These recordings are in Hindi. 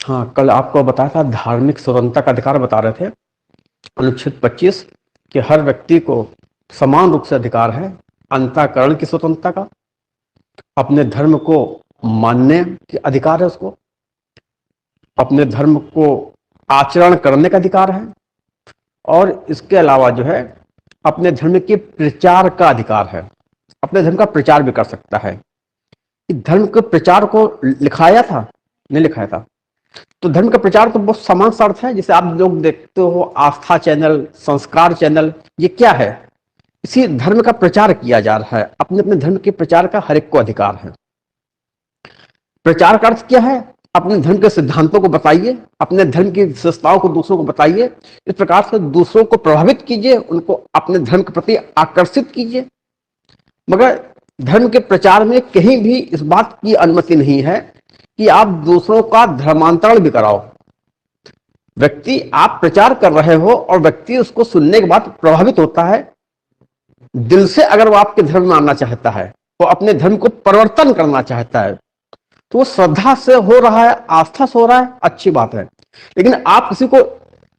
हाँ, कल आपको बताया था धार्मिक स्वतंत्रता का अधिकार बता रहे थे। अनुच्छेद 25 कि हर व्यक्ति को समान रूप से अधिकार है अंतःकरण की स्वतंत्रता का, अपने धर्म को मानने की अधिकार है उसको, अपने धर्म को आचरण करने का अधिकार है, और इसके अलावा जो है अपने धर्म के प्रचार का अधिकार है। अपने धर्म का प्रचार भी कर सकता है। धर्म के प्रचार को लिखाया था, नहीं लिखाया था। तो धर्म का प्रचार तो बहुत समान सा अर्थ है। जैसे आप लोग देखते हो आस्था चैनल, संस्कार चैनल, ये क्या है? इसी धर्म का प्रचार किया जा रहा है। अपने अपने धर्म के प्रचार का हर एक को अधिकार है। प्रचार का अर्थ क्या है? अपने धर्म के सिद्धांतों को बताइए, अपने धर्म की विशेषताओं को दूसरों को बताइए, इस प्रकार से दूसरों को प्रभावित कीजिए, उनको अपने धर्म के प्रति आकर्षित कीजिए। मगर धर्म के प्रचार में कहीं भी इस बात की अनुमति नहीं है कि आप दूसरों का धर्मांतरण भी कराओ। व्यक्ति, आप प्रचार कर रहे हो और व्यक्ति उसको सुनने के बाद प्रभावित होता है दिल से। अगर वो आपके धर्म में आना चाहता है, वो अपने धर्म को परिवर्तन करना चाहता है, तो वो श्रद्धा से हो रहा है, आस्था से हो रहा है, अच्छी बात है। लेकिन आप किसी को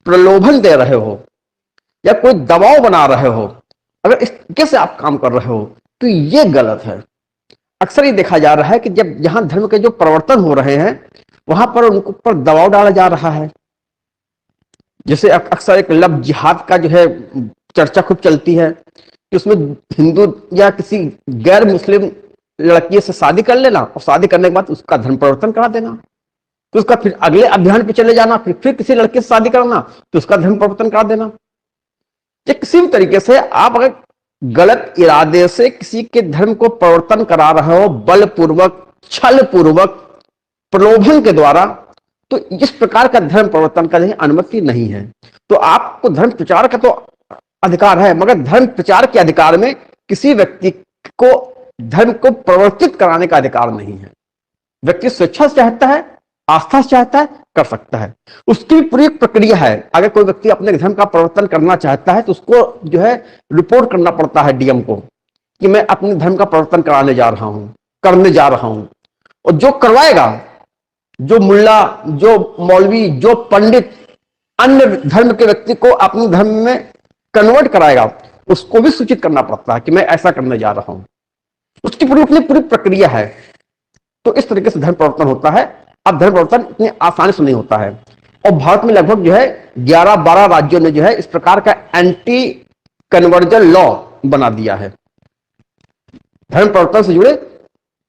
प्रलोभन दे रहे हो या कोई दबाव बना रहे हो, अगर इस तरीके से आप काम कर रहे हो तो ये गलत है। अक्सर ये देखा जा रहा है कि जब जहां धर्म के जो परिवर्तन हो रहे हैं वहां पर उनके ऊपर दबाव डाला जा रहा है। जैसे अक्सर एक लव जिहाद का जो है चर्चा खूब चलती है कि उसमें हिंदू या किसी गैर मुस्लिम लड़की से शादी कर लेना और शादी करने के बाद उसका धर्म परिवर्तन करा देना, तो उसका फिर अगले अभियान पे चले जाना, फिर किसी लड़के से शादी करना तो उसका धर्म परिवर्तन करा देना। या किसी भी तरीके से आप अगर गलत इरादे से किसी के धर्म को परिवर्तन करा रहे हो, बलपूर्वक, छल पूर्वक, प्रलोभन के द्वारा, तो इस प्रकार का धर्म परिवर्तन का अनुमति नहीं है। तो आपको धर्म प्रचार का तो अधिकार है, मगर धर्म प्रचार के अधिकार में किसी व्यक्ति को धर्म को परिवर्तित कराने का अधिकार नहीं है। व्यक्ति स्वेच्छा से चाहता है, आस्था से चाहता है, कर सकता है। उसकी पूरी प्रक्रिया है। अगर कोई व्यक्ति अपने धर्म का परिवर्तन करना चाहता है तो उसको जो है रिपोर्ट करना पड़ता है डीएम को कि मैं अपने धर्म का परिवर्तन कराने जा रहा हूं, करने जा रहा हूं। और जो करवाएगा, जो मुल्ला, जो मौलवी, जो पंडित अन्य धर्म के व्यक्ति को अपने धर्म में कन्वर्ट कराएगा, उसको भी सूचित करना पड़ता है कि मैं ऐसा करने जा रहा हूं। उसकी पूरी प्रक्रिया है। तो इस तरीके से धर्म परिवर्तन होता है। अब धर्म परिवर्तन इतनी आसानी से नहीं होता है, और भारत में लगभग जो है 11-12 राज्यों ने जो है इस प्रकार का एंटी कन्वर्जन लॉ बना दिया है। धर्म परिवर्तन से जुड़े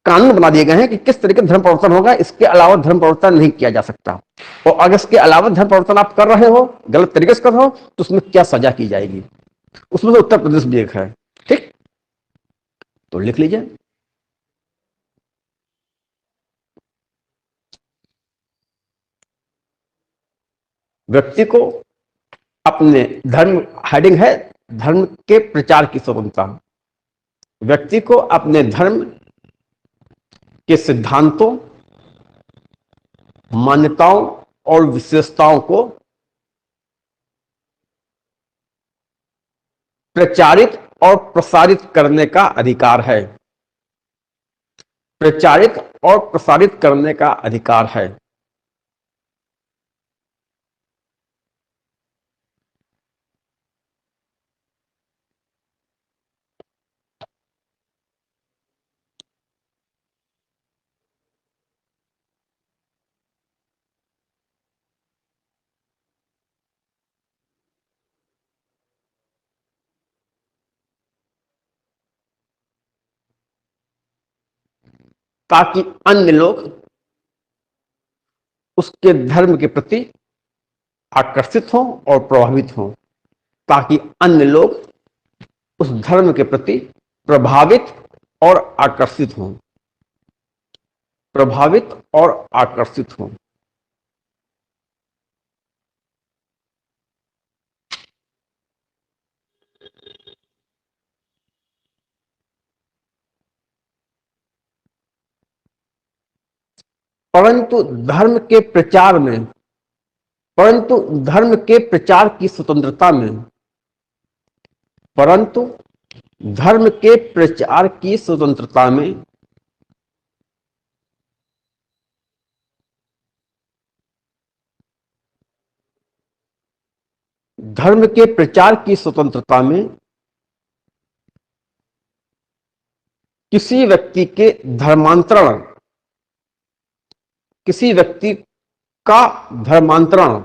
कानून बना दिए गए हैं कि किस तरीके धर्म परिवर्तन होगा, इसके अलावा धर्म परिवर्तन नहीं किया जा सकता। और अगर इसके अलावा धर्म परिवर्तन आप कर रहे हो, गलत तरीके से कर रहे हो, तो उसमें क्या सजा की जाएगी। उसमें से उत्तर प्रदेश भी एक है। ठीक, तो लिख लीजिए। व्यक्ति को अपने धर्म, हेडिंग है धर्म के प्रचार की स्वतंत्रता। व्यक्ति को अपने धर्म के सिद्धांतों, मान्यताओं और विशेषताओं को प्रचारित और प्रसारित करने का अधिकार है। प्रचारित और प्रसारित करने का अधिकार है। ताकि अन्य लोग उसके धर्म के प्रति आकर्षित हों और प्रभावित हों, ताकि अन्य लोग उस धर्म के प्रति प्रभावित और आकर्षित हों, प्रभावित और आकर्षित हों। परंतु धर्म के प्रचार में, परंतु धर्म के प्रचार की स्वतंत्रता में, परंतु धर्म के प्रचार की स्वतंत्रता में धर्म के प्रचार की स्वतंत्रता में किसी व्यक्ति के धर्मांतरण, किसी व्यक्ति का धर्मांतरण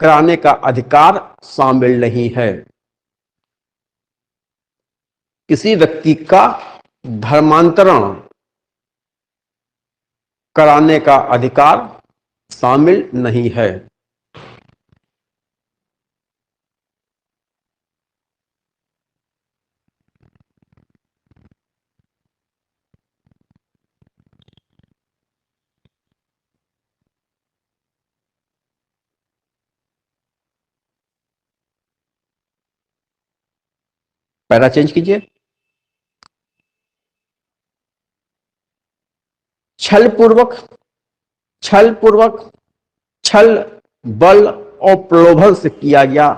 कराने का अधिकार शामिल नहीं है। किसी व्यक्ति का धर्मांतरण कराने का अधिकार शामिल नहीं है। पैरा चेंज कीजिए। छल पूर्वक, छल पूर्वक, छल, बल और प्रलोभन से किया गया,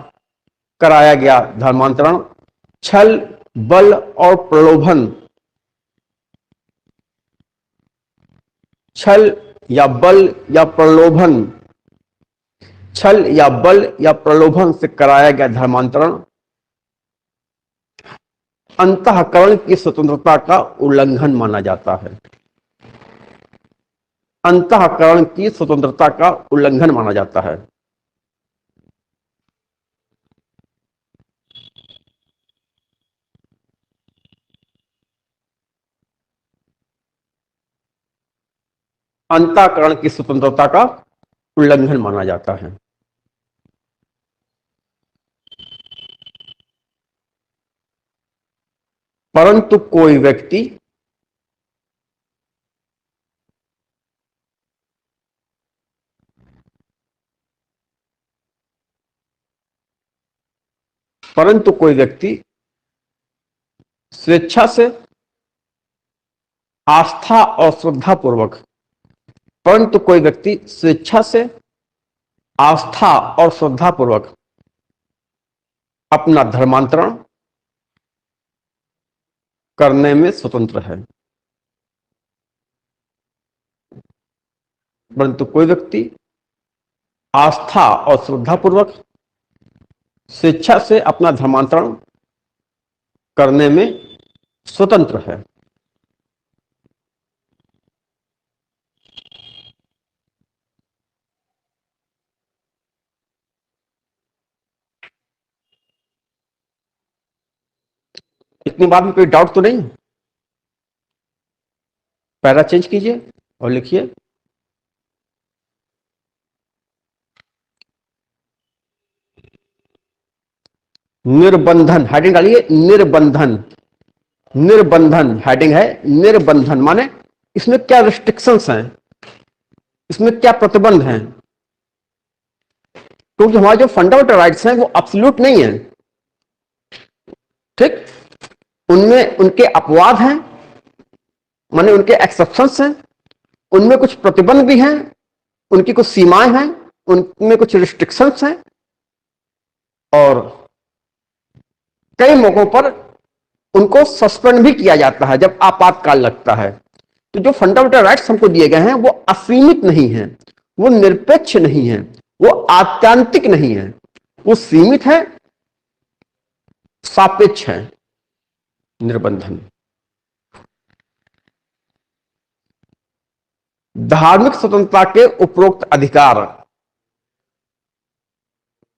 कराया गया धर्मांतरण। छल, बल और प्रलोभन, छल या बल या प्रलोभन, छल या बल या प्रलोभन से कराया गया धर्मांतरण अंतःकरण की स्वतंत्रता का उल्लंघन माना जाता है। अंतःकरण की स्वतंत्रता का उल्लंघन माना जाता है। अंतःकरण की स्वतंत्रता का उल्लंघन माना जाता है। परंतु कोई व्यक्ति परंतु कोई व्यक्ति स्वेच्छा से, आस्था और श्रद्धा पूर्वक, परंतु कोई व्यक्ति स्वेच्छा से, आस्था और श्रद्धा पूर्वक अपना धर्मांतरण करने में स्वतंत्र है। परंतु कोई व्यक्ति आस्था और श्रद्धा पूर्वक स्वेच्छा से अपना धर्मांतरण करने में स्वतंत्र है। इतनी बात में कोई डाउट तो नहीं? पैरा चेंज कीजिए और लिखिए निर्बंधन। हेडिंग डालिए निर्बंधन। निर्बंधन हेडिंग है। निर्बंधन माने इसमें क्या रिस्ट्रिक्शंस हैं, इसमें क्या प्रतिबंध हैं? क्योंकि हमारे जो फंडामेंटल राइट्स हैं वो एब्सोल्यूट नहीं है। ठीक, उनमें उनके अपवाद हैं, माने उनके एक्सेप्शंस हैं, उनमें कुछ प्रतिबंध भी हैं, उनकी कुछ सीमाएं हैं, उनमें कुछ रिस्ट्रिक्शंस हैं और कई मौकों पर उनको सस्पेंड भी किया जाता है जब आपातकाल लगता है। तो जो फंडामेंटल राइट्स हमको दिए गए हैं वो असीमित नहीं है, वो निरपेक्ष नहीं है, वो आत्यांतिक नहीं है, वो सीमित है, सापेक्ष है। निर्बंधन धार्मिक स्वतंत्रता के उपरोक्त अधिकार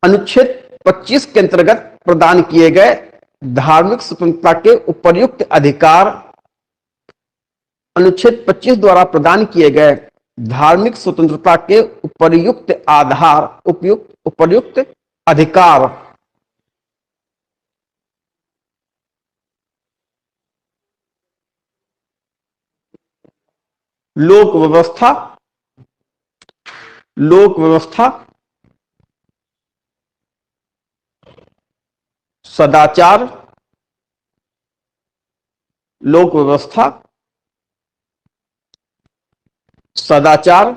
अनुच्छेद 25 के अंतर्गत प्रदान किए गए धार्मिक स्वतंत्रता के उपर्युक्त अधिकार अनुच्छेद 25 द्वारा प्रदान किए गए धार्मिक स्वतंत्रता के उपर्युक्त आधार उपर्युक्त अधिकार लोक व्यवस्था, लोक व्यवस्था, सदाचार, लोक व्यवस्था, सदाचार,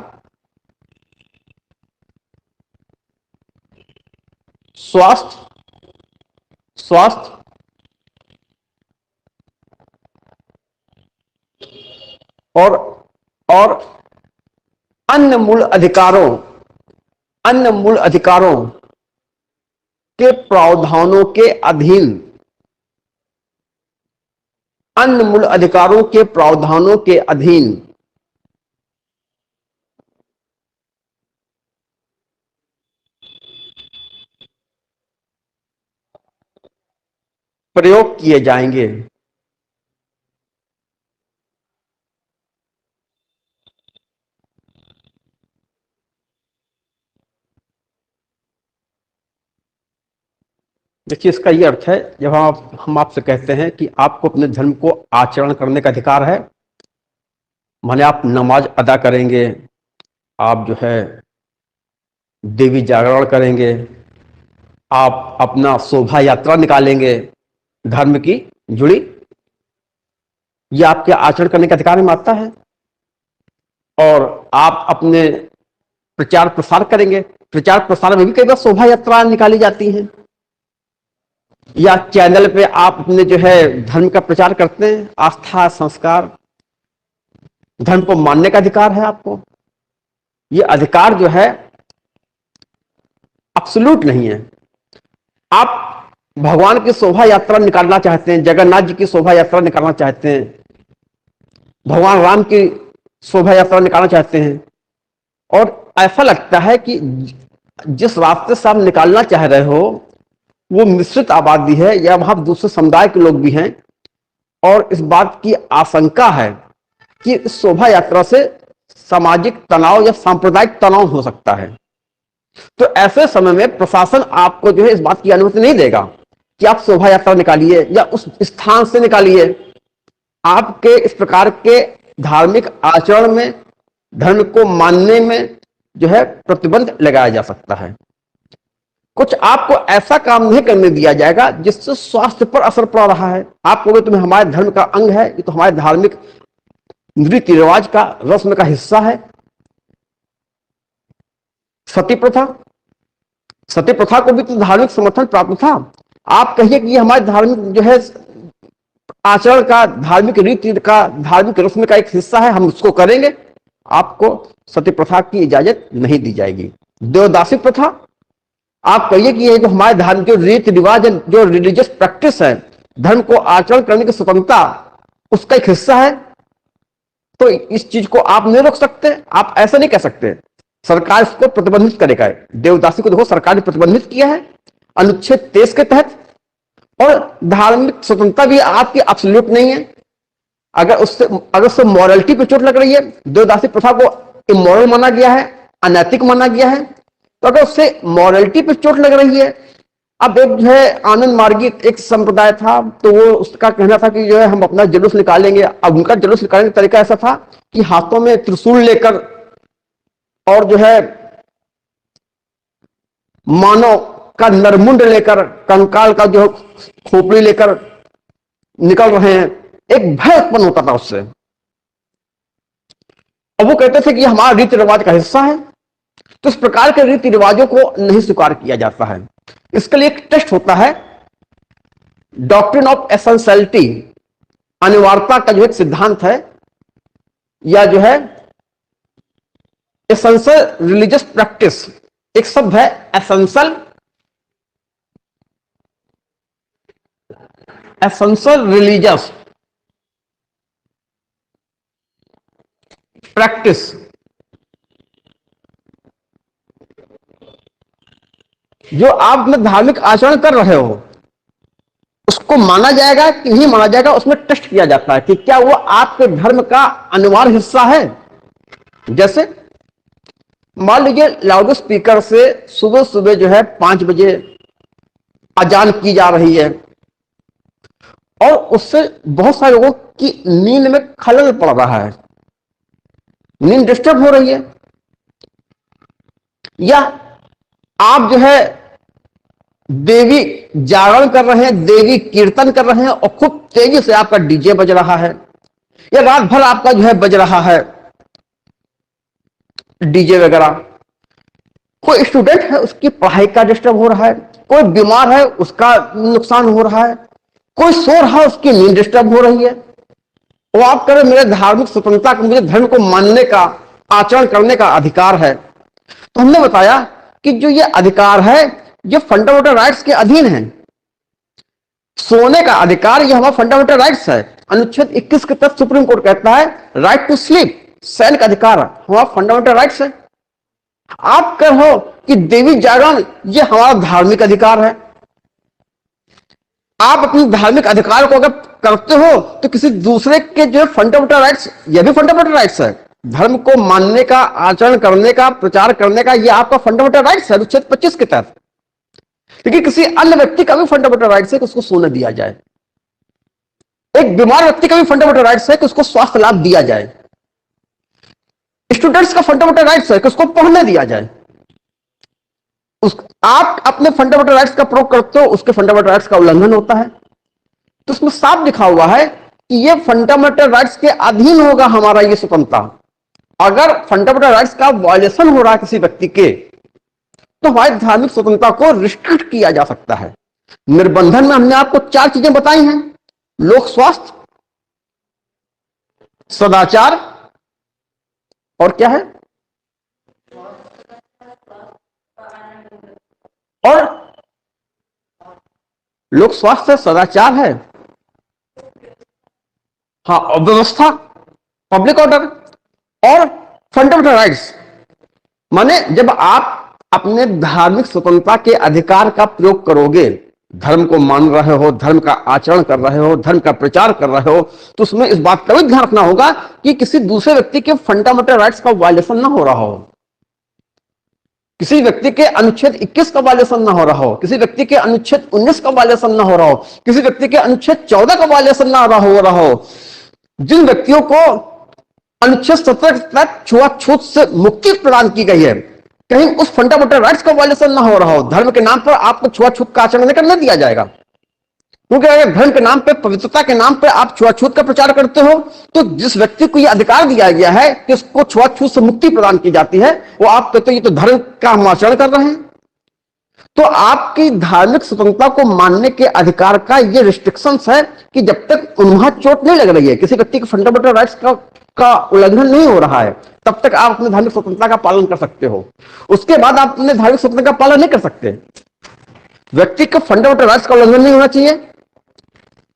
स्वास्थ्य, स्वास्थ्य, और अन्य मूल अधिकारों, अन्य मूल अधिकारों के प्रावधानों के अधीन, अन्य मूल अधिकारों के प्रावधानों के अधीन प्रयोग किए जाएंगे। देखिए, इसका यह अर्थ है, जब हम आपसे कहते हैं कि आपको अपने धर्म को आचरण करने का अधिकार है, माने आप नमाज अदा करेंगे, आप जो है देवी जागरण करेंगे, आप अपना शोभा यात्रा निकालेंगे धर्म की जुड़ी, ये आपके आचरण करने का अधिकार में आता है। और आप अपने प्रचार प्रसार करेंगे, प्रचार प्रसार में भी कई बार शोभा यात्रा निकाली जाती हैं, या चैनल पे आप अपने जो है धर्म का प्रचार करते हैं, आस्था संस्कार धर्म को मानने का अधिकार है आपको। ये अधिकार जो है अब्सोल्यूट नहीं है। आप भगवान की शोभा यात्रा निकालना चाहते हैं, जगन्नाथ जी की शोभा यात्रा निकालना चाहते हैं, भगवान राम की शोभा यात्रा निकालना चाहते हैं, और ऐसा लगता है कि जिस रास्ते से आप निकालना चाह रहे हो वो मिश्रित आबादी है, या वहां दूसरे समुदाय के लोग भी हैं, और इस बात की आशंका है कि इस शोभा यात्रा से सामाजिक तनाव या सांप्रदायिक तनाव हो सकता है। तो ऐसे समय में प्रशासन आपको जो है इस बात की अनुमति नहीं देगा कि आप शोभा यात्रा निकालिए या उस स्थान से निकालिए। आपके इस प्रकार के धार्मिक आचरण में, धर्म को मानने में जो है प्रतिबंध लगाया जा सकता है। कुछ आपको ऐसा काम नहीं करने दिया जाएगा जिससे स्वास्थ्य पर असर पड़ रहा है। आप कहोगे तुम्हें हमारे धर्म का अंग है, ये तो हमारे धार्मिक रीति रिवाज का, रस्म का हिस्सा है। सती प्रथा, सती प्रथा को भी तो धार्मिक समर्थन प्राप्त था। आप कहिए कि ये हमारे धार्मिक जो है आचरण का, धार्मिक रीति का, धार्मिक रस्म का एक हिस्सा है, हम उसको करेंगे, आपको सती प्रथा की इजाजत नहीं दी जाएगी। देवदासी प्रथा, आप कहिए कि ये जो हमारे धर्म जो रीति रिवाज है, जो रिलीजियस प्रैक्टिस है, धर्म को आचरण करने की स्वतंत्रता उसका एक हिस्सा है, तो इस चीज को आप नहीं रोक सकते। आप ऐसा नहीं कह सकते, सरकार इसको प्रतिबंधित करेगा। देवदासी को देखो सरकार ने प्रतिबंधित किया है अनुच्छेद 23 के तहत, और धार्मिक स्वतंत्रता भी आपकी एब्सोल्यूट नहीं है। अगर उससे मॉरलिटी पे चोट लग रही है, देवदासी प्रथा को इमोरल माना गया है, अनैतिक माना गया है, तो अगर उससे मॉरलिटी पे चोट लग रही है, अब एक जो है आनंद मार्गी एक संप्रदाय था, तो वो उसका कहना था कि जो है हम अपना जुलूस निकालेंगे। अब उनका जुलूस निकालने का तरीका ऐसा था कि हाथों में त्रिशूल लेकर और जो है मानव का नरमुंड लेकर, कंकाल का जो खोपड़ी लेकर निकल रहे हैं, एक भय उत्पन्न होता था उससे। अब वो कहते थे कि हमारा रीति रिवाज का हिस्सा है, तो इस प्रकार के रीति रिवाजों को नहीं स्वीकार किया जाता है। इसके लिए एक टेस्ट होता है, डॉक्ट्रिन ऑफ एसेंशियलिटी, अनिवार्यता का जो एक सिद्धांत है, या जो है एसेंशियल रिलीजियस प्रैक्टिस, एक शब्द है एसेंशियल, एसेंशियल रिलीजियस प्रैक्टिस। जो आप में धार्मिक आचरण कर रहे हो उसको माना जाएगा कि नहीं माना जाएगा, उसमें टेस्ट किया जाता है कि क्या वो आपके धर्म का अनिवार्य हिस्सा है। जैसे मान लीजिए लाउड स्पीकर से सुबह सुबह जो है 5 बजे अजान की जा रही है, और उससे बहुत सारे लोगों की नींद में खलल पड़ रहा है, नींद डिस्टर्ब हो रही है, या आप जो है देवी जागरण कर रहे हैं, देवी कीर्तन कर रहे हैं, और खूब तेजी से आपका डीजे बज रहा है, या रात भर आपका जो है बज रहा है डीजे वगैरह। कोई स्टूडेंट है उसकी पढ़ाई का डिस्टर्ब हो रहा है, कोई बीमार है उसका नुकसान हो रहा है, कोई सो रहा है उसकी नींद डिस्टर्ब हो रही है, वो आप करें मेरे धार्मिक स्वतंत्रता को, मुझे धर्म को मानने का, आचरण करने का अधिकार है। तो हमने बताया कि जो ये अधिकार है ये फंडामेंटल राइट्स के अधीन है। सोने का अधिकार ये हमारा फंडामेंटल राइट्स है। अनुच्छेद 21 के तहत सुप्रीम कोर्ट कहता है राइट टू स्लीप, शयन का अधिकार हमारा फंडामेंटल राइट्स है। आप कहो कि देवी जागरण ये हमारा धार्मिक अधिकार है। आप अपने धार्मिक अधिकार को अगर करते हो तो किसी दूसरे के जो फंडामेंटल राइट्स, ये भी फंडामेंटल राइट्स है। धर्म को मानने का, आचरण करने का, प्रचार करने का, यह आपका फंडामेंटल राइट्स है अनुच्छेद 25 के तहत। लेकिन किसी अन्य व्यक्ति का भी फंडामेंटल राइट्स है कि उसको सोने दिया जाए। एक बीमार व्यक्ति का भी फंडामेंटल राइट्स है कि उसको स्वास्थ्य लाभ दिया जाए। स्टूडेंट्स का फंडामेंटल राइट्स है कि उसको पढ़ने दिया जाए। आप अपने फंडामेंटल राइट्स का प्रयोग करते हो, उसके फंडामेंटल राइट्स का उल्लंघन होता है। तो उसमें साफ लिखा हुआ है कि ये फंडामेंटल राइट्स के अधीन होगा हमारा ये स्वतंत्रता। अगर फंडामेंटल राइट्स का वायलेशन हो रहा है किसी व्यक्ति के, तो हमारी धार्मिक स्वतंत्रता को रिस्ट्रिक्ट किया जा सकता है। निर्बंधन में हमने आपको 4 चीजें बताई हैं: लोक स्वास्थ्य, सदाचार, और क्या है, और लोक स्वास्थ्य, सदाचार है, हाँ, और व्यवस्था, पब्लिक ऑर्डर, और फंडामेंटल राइट्स। माने जब आप अपने धार्मिक स्वतंत्रता के अधिकार का प्रयोग करोगे, धर्म को मान रहे हो, धर्म का आचरण कर रहे हो, धर्म का प्रचार कर रहे हो, तो उसमें इस बात का भी ध्यान रखना होगा कि किसी दूसरे व्यक्ति के फंडामेंटल राइट्स का वायलेशन ना हो रहा हो, किसी व्यक्ति के अनुच्छेद 21 का वायलेशन ना हो रहा हो, किसी व्यक्ति के अनुच्छेद 19 का वायलेशन ना हो रहा हो, किसी व्यक्ति के अनुच्छेद 14 का वायलेशन ना हो रहा हो। जिन व्यक्तियों को अनुच्छेद 17 तक छुआछूत से मुक्ति प्रदान की गई है, कहीं उस फंडामेंटल राइट्स का वायलेशन ना हो रहा हो। धर्म के नाम पर आपको छुआछूत का आचरण नहीं करने दिया जाएगा, क्योंकि अगर धर्म के नाम पे, पवित्रता के नाम पे आप छुआछूत का प्रचार करते हो, तो जिस व्यक्ति को यह अधिकार दिया गया है कि उसको छुआछूत से मुक्ति प्रदान की जाती है, वो आप कहते हो ये तो धर्म का हम आचरण कर रहे हैं। तो आपकी धार्मिक स्वतंत्रता को मानने के अधिकार का ये रिस्ट्रिक्शंस है कि जब तक उन्हें चोट नहीं लग रही है, किसी व्यक्ति के फंडामेंटल राइट्स का उल्लंघन नहीं हो रहा है, तब तक आप अपनी धार्मिक स्वतंत्रता का पालन कर सकते हो। उसके बाद आप अपने धार्मिक स्वतंत्रता का पालन नहीं कर सकते। व्यक्ति के फंडामेंटल राइट्स का उल्लंघन नहीं होना चाहिए,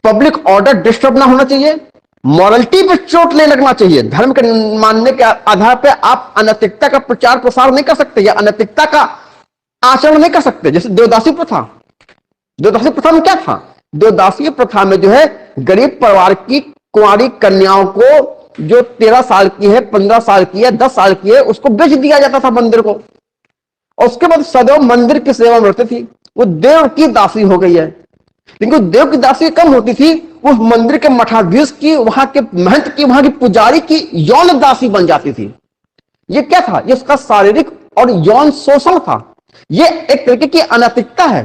पब्लिक ऑर्डर डिस्टर्ब ना होना चाहिए, मॉरलिटी पे चोट नहीं लगना चाहिए। धर्म के मानने के आधार पर आप अनैतिकता का प्रचार प्रसार नहीं कर सकते या अनैतिकता का आचरण नहीं कर सकते। जैसे देवदासी प्रथा, देवदासी प्रथा में क्या था? देवदासी प्रथा में जो है गरीब परिवार की कुंवारी कन्याओं को, जो 13 साल की है, 15 साल की है, 10 साल की है, उसको बेच दिया जाता था मंदिर को, और उसके बाद सदैव मंदिर की सेवा में रहती थी। वो देव की दासी हो गई है। लेकिन देव की दासी कम होती थी, वो मंदिर के मठाधीश की, वहां के महंत की, वहां की पुजारी की यौन दासी बन जाती थी। ये क्या था? ये उसका शारीरिक और यौन शोषण था। ये एक तरीके की अनैतिकता है।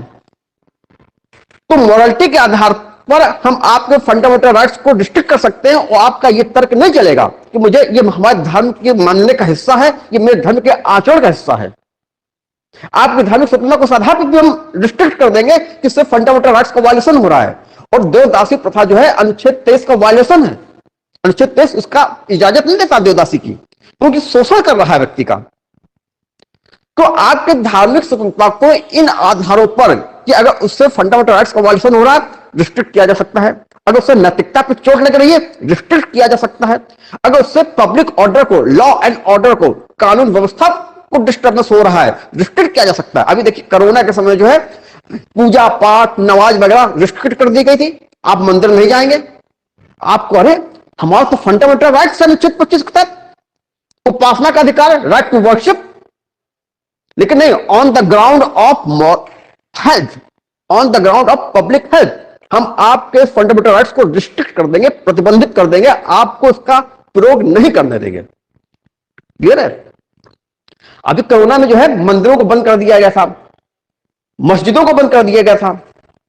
तो मोरालिटी के आधार पर हम आपके फंडामेंटल राइट्स को रिस्ट्रिक्ट कर सकते हैं, और आपका ये तर्क नहीं चलेगा कि मुझे ये हमारे धर्म के मानने का हिस्सा है, ये मेरे धर्म के आचरण का हिस्सा है। आपकी धार्मिक स्वतंत्रता को आधार पर भी हम रिस्ट्रिक्ट कर देंगे कि इससे फंडामेंटल राइट्स का वायलेशन हो रहा है। और देवदासी प्रथा जो है अनुच्छेद 23 का वायलेशन है। अनुच्छेद 23 उसका इजाजत नहीं देता देवदासी की, क्योंकि शोषण कर रहा है व्यक्ति का। तो आपके धार्मिक स्वतंत्रता को इन आधारों पर कि अगर उससे फंडामेंटल राइट्स का वायलेशन हो रहा है, रिस्ट्रिक्ट किया जा सकता है। अगर उससे नैतिकता पर चोट लग रही है, रिस्ट्रिक्ट किया जा सकता है। अगर उससे पब्लिक ऑर्डर को, लॉ एंड ऑर्डर को, कानून व्यवस्था को डिस्टर्बेंस हो रहा है, रिस्ट्रिक्ट किया जा सकता है। अभी देखिए कोरोना के समय जो है पूजा पाठ, नमाज वगैरह रिस्ट्रिक्ट कर दी गई थी। आप मंदिर नहीं जाएंगे, आपको, अरे हमारा तो फंडामेंटल राइट्स है अनुच्छेद 25 के तहत, उपासना का अधिकार है, राइट टू वर्शिप। लेकिन नहीं, on the ground of health, on the ground of public health, हम आपके फंडामेंटल राइट्स को रिस्ट्रिक्ट कर देंगे, प्रतिबंधित कर देंगे, आपको इसका प्रयोग नहीं करने देंगे। क्लियर है? अभी कोरोना में जो है मंदिरों को बंद कर दिया गया था, मस्जिदों को बंद कर दिया गया था,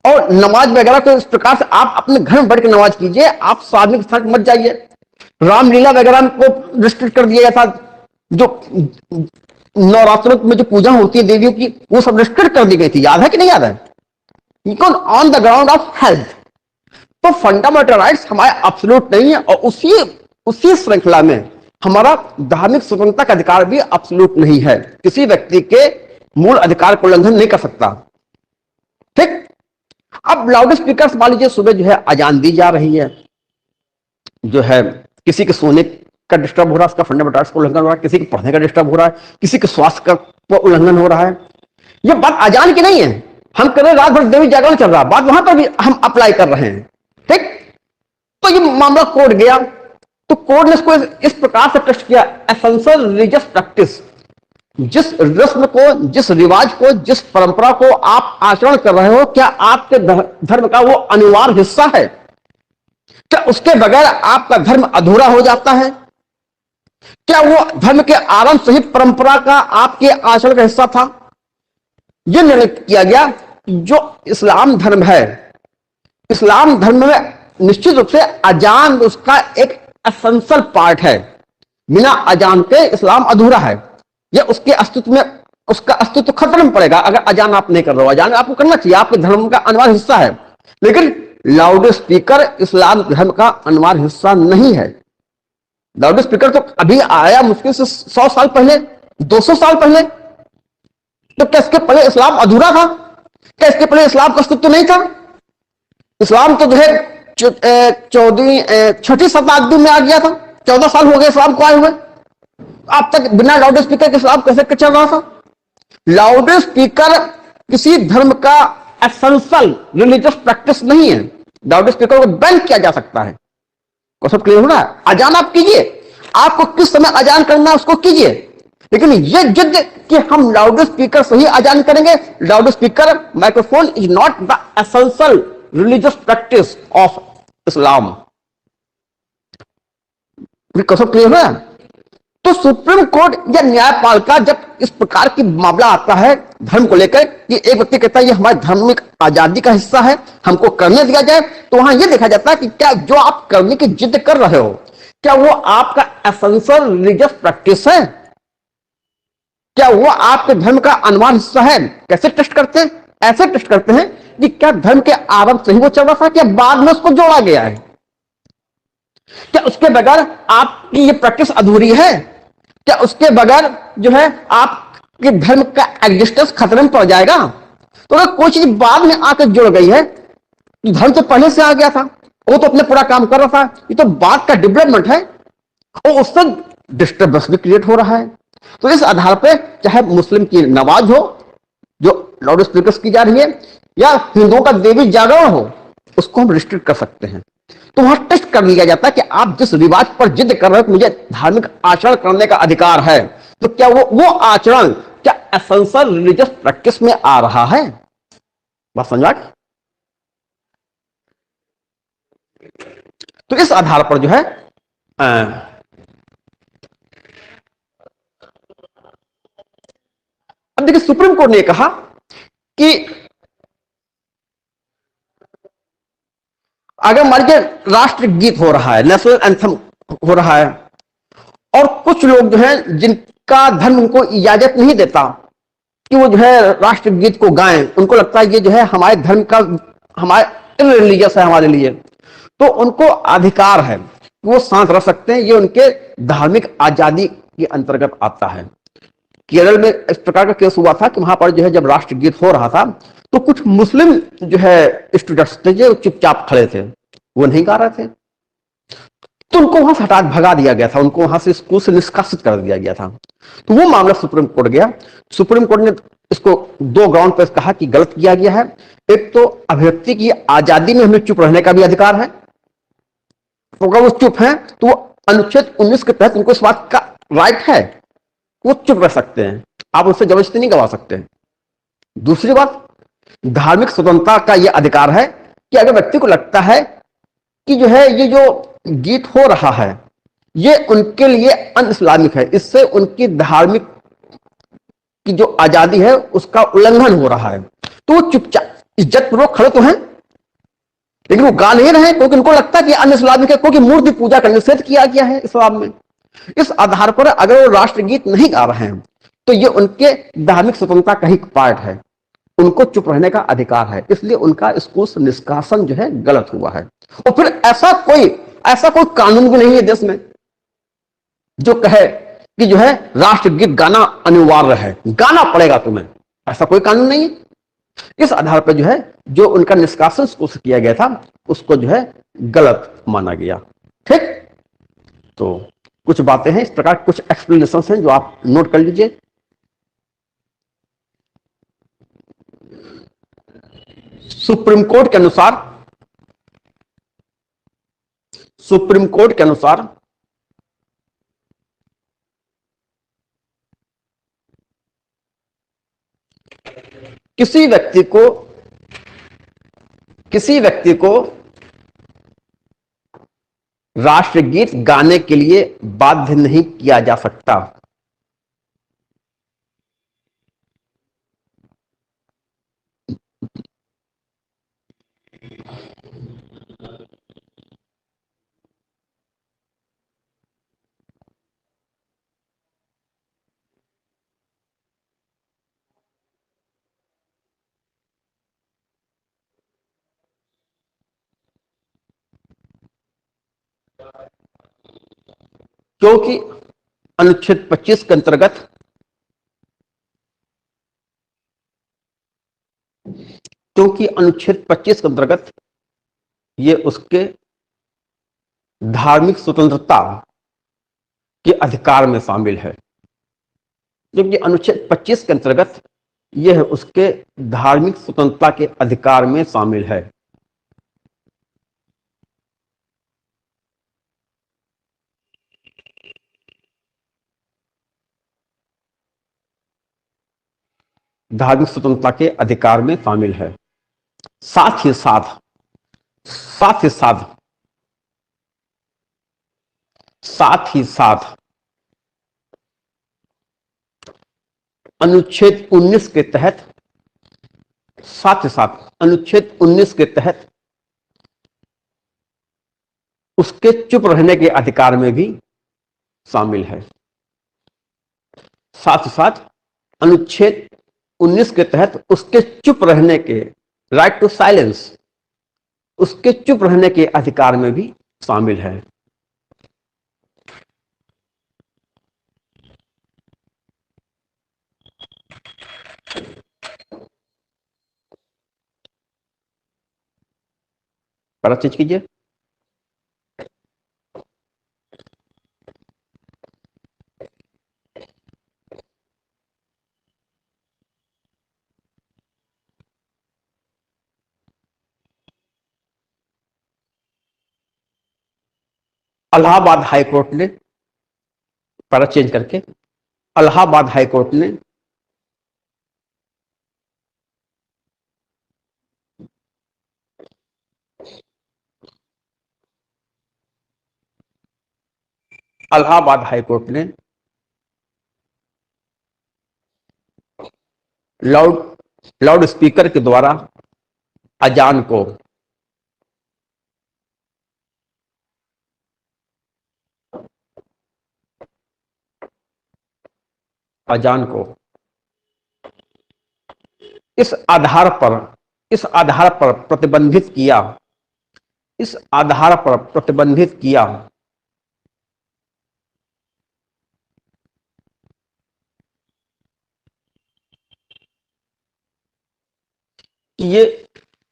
और नमाज वगैरह को इस प्रकार से आप अपने घर में बैठ के नमाज कीजिए, आप सार्वजनिक स्थान मत जाइए। रामलीला वगैरह को रिस्ट्रिक्ट कर दिया गया था। जो नवरात्रों में जो पूजा होती है देवियों की, वो सब रिस्ट्रिक्ट कर दी गई थी। याद है कि नहीं याद है? Because on the ground of health. तो फंडामेंटल राइट्स हमारे एब्सोल्यूट नहीं है, और उसी श्रृंखला में हमारा धार्मिक स्वतंत्रता का अधिकार भी एब्सोल्यूट नहीं है। किसी व्यक्ति के मूल अधिकार को उल्लंघन नहीं कर सकता। ठीक। अब लाउड स्पीकर मान लीजिए सुबह जो है अजान दी जा रही है, जो है किसी के सोने का डिस्टर्ब हो रहा है, उसका फंडामेंटल राइट्स का उल्लंघन हो रहा है, किसी के पढ़ने का डिस्टर्ब हो रहा है, किसी के स्वास्थ्य का उल्लंघन हो रहा है। ये बात अजान की नहीं है, हम कर रहे रात भर देवी जागरण चल रहा है, बात वहां पर भी हम अप्लाई कर रहे हैं। ठीक। तो ये मामला कोर्ट गया, तो कोर्ट ने इसको इस प्रकार से टेस्ट किया, एसेंशियल रिलीजियस प्रैक्टिस, जिस रस्म को, जिस रिवाज को, जिस परंपरा को आप आचरण कर रहे हो, क्या आपके धर्म का वो अनिवार्य हिस्सा है? क्या उसके बगैर आपका धर्म अधूरा हो जाता है? क्या वो धर्म के आरंभ से ही परंपरा का आपके आचरण का हिस्सा था? यह निर्णय किया गया कि जो इस्लाम धर्म है, इस्लाम धर्म में निश्चित रूप से अजान उसका एक एसेंशियल पार्ट है। बिना अजान के इस्लाम अधूरा है, यह उसके अस्तित्व में, उसका अस्तित्व खतरे में पड़ेगा अगर अजान आप नहीं कर रहे हो। अजान आपको करना चाहिए, आपके धर्म का अनिवार्य हिस्सा है, लेकिन लाउड स्पीकर इस्लाम धर्म का अनिवार्य हिस्सा नहीं है। लाउड स्पीकर तो अभी आया मुश्किल से 100 साल पहले, 200 साल पहले। तो क्या इसके पहले इस्लाम अधूरा था? क्या इसके पहले इस्लाम का अस्तित्व नहीं था? इस्लाम तो जो है 6वीं शताब्दी में आ गया था, 14 साल हो गए इस्लाम को आए हुए। अब तक बिना लाउड स्पीकर के इस्लाम कैसे चल रहा था? लाउड स्पीकर किसी धर्म का एसेंशियल रिलीजियस प्रैक्टिस नहीं है। लाउड स्पीकर को बैन किया जा सकता है। सब क्लियर हो रहा है? अजान आप कीजिए, आपको किस समय अजान करना है उसको कीजिए, लेकिन यह जिद कि हम लाउड स्पीकर से ही अजान करेंगे, loud speaker microphone is not the essential religious practice of Islam. सब क्लियर है? तो सुप्रीम कोर्ट या न्यायपालिका जब इस प्रकार की मामला आता है धर्म को लेकर कि एक व्यक्ति कहता है ये हमारे धार्मिक आजादी का हिस्सा है, हमको करने दिया जाए, तो वहां यह देखा जाता है कि क्या जो आप करने की जिद कर रहे हो, क्या वो आपका एसेंशियल रिलीजियस प्रैक्टिस है? क्या वो आपके धर्म का अनिवार्य हिस्सा है? कैसे टेस्ट करते हैं? ऐसे टेस्ट करते हैं कि क्या धर्म के आरंभ से ही वो चल रहा था, क्या बाद में उसको जोड़ा गया है? क्या उसके बगैर आपकी ये प्रैक्टिस अधूरी है? क्या उसके बगैर जो है आपके धर्म का एग्जिस्टेंस खतरे में पड़ जाएगा? तो अगर कोई चीज बाद में आकर जुड़ गई है तो धर्म तो पहले से आ गया था, वो तो अपने पूरा काम कर रहा था, ये तो बाद का डेवलपमेंट है और उससे डिस्टर्बेंस भी क्रिएट हो रहा है। तो इस आधार पर चाहे मुस्लिम की नमाज हो जो लाउड स्पीकर की जा रही है, या हिंदुओं का देवी जागरण हो, उसको हम रिस्ट्रिक्ट कर सकते हैं। तो वहां टेस्ट कर लिया जाता है कि आप जिस रिवाज पर जिद कर रहे हो, मुझे धार्मिक आचरण करने का अधिकार है, तो क्या वो आचरण क्या एसेंशियल रिलीजियस प्रैक्टिस में आ रहा है? बात समझा? तो इस आधार पर जो है अब देखिए सुप्रीम कोर्ट ने कहा कि अगर मान लीजिए राष्ट्र गीत हो रहा है, नेशनल एंथम हो रहा है, और कुछ लोग जो है जिनका धर्म उनको इजाजत नहीं देता कि वो जो है राष्ट्र गीत को गाएं, उनको लगता है ये जो है हमारे धर्म का, हमारे रिलीजियस है हमारे लिए, तो उनको अधिकार है कि वो शांत रह सकते हैं। ये उनके धार्मिक आजादी के अंतर्गत आता है। केरल में इस प्रकार का केस हुआ था कि वहां पर जो है जब राष्ट्रगीत हो रहा था तो कुछ मुस्लिम जो है स्टूडेंट्स थे जो चुपचाप खड़े थे, वो नहीं गा रहे थे, तो उनको वहां से हटा भगा दिया गया था, उनको वहां से स्कूल से निष्कासित कर दिया गया था। तो वो मामला सुप्रीम कोर्ट गया। सुप्रीम कोर्ट ने इसको 2 ग्राउंड पर कहा कि गलत किया गया है। एक तो अभिव्यक्ति की आजादी में हमें चुप रहने का भी अधिकार है, तो अगर वो चुप है तो वो अनुच्छेद 19 के तहत उनको इस बात का राइट है, वो चुप रह सकते हैं, आप उससे जबरदस्ती नहीं गवा सकते। दूसरी बात, धार्मिक स्वतंत्रता का यह अधिकार है कि अगर व्यक्ति को लगता है कि जो है ये जो गीत हो रहा है ये उनके लिए अन इस्लामिक है, इससे उनकी धार्मिक की जो आजादी है उसका उल्लंघन हो रहा है, तो वो चुपचाप इज्जत पूर्वक खड़े तो हैं, लेकिन वो गा नहीं रहे क्योंकि उनको लगता है कि अन इस्लामिक है, क्योंकि मूर्ति पूजा का निषेध किया गया है इस्लाम में। इस आधार पर अगर वो राष्ट्रगीत नहीं गा रहे हैं तो ये उनके धार्मिक स्वतंत्रता का ही पार्ट है, उनको चुप रहने का अधिकार है, इसलिए उनका स्कूल से निष्कासन जो है गलत हुआ है। और फिर ऐसा कोई कानून भी नहीं है देश में जो कहे कि जो है राष्ट्रगीत गाना अनिवार्य है, गाना पड़ेगा तुम्हें, ऐसा कोई कानून नहीं है। इस आधार पर जो है जो उनका निष्कासन उसको किया गया था उसको जो है गलत माना गया। ठीक, तो कुछ बातें हैं इस प्रकार, कुछ एक्सप्लेनेशन हैं जो आप नोट कर लीजिए। सुप्रीम कोर्ट के अनुसार, सुप्रीम कोर्ट के अनुसार किसी व्यक्ति को, किसी व्यक्ति को राष्ट्रगीत गाने के लिए बाध्य नहीं किया जा सकता। क्योंकि अनुच्छेद 25 के अंतर्गत, क्योंकि अनुच्छेद 25 के अंतर्गत ये उसके धार्मिक स्वतंत्रता के अधिकार में शामिल है। जबकि अनुच्छेद 25 के अंतर्गत यह उसके धार्मिक स्वतंत्रता के अधिकार में शामिल है। धार्मिक स्वतंत्रता के अधिकार में शामिल है। साथ ही साथ, साथ ही साथ, साथ ही साथ अनुच्छेद 19 के तहत, साथ ही साथ अनुच्छेद 19 के तहत उसके चुप रहने के अधिकार में भी शामिल है। साथ ही साथ अनुच्छेद 19 के तहत उसके चुप रहने के, राइट टू साइलेंस, उसके चुप रहने के अधिकार में भी शामिल है। बड़ा चीज कीजिए। इलाहाबाद हाईकोर्ट ने, पैरा चेंज करके, इलाहाबाद हाईकोर्ट ने इलाहाबाद हाईकोर्ट ने लाउड लाउड स्पीकर के द्वारा अजान को अजान को इस आधार पर, इस आधार पर प्रतिबंधित किया, इस आधार पर प्रतिबंधित किया कि ये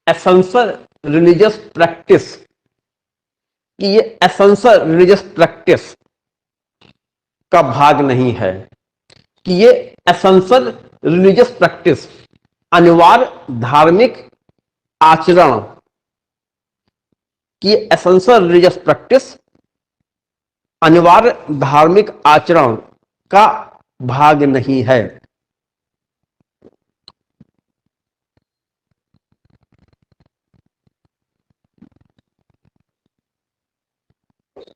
एसेंशियल रिलीजियस प्रैक्टिस, कि ये एसेंशियल रिलीजियस प्रैक्टिस का भाग नहीं है, कि ये एसेंशियल रिलीजियस प्रैक्टिस, अनिवार्य धार्मिक आचरण की, एसेंशियल रिलीजियस प्रैक्टिस अनिवार्य धार्मिक आचरण का भाग नहीं है।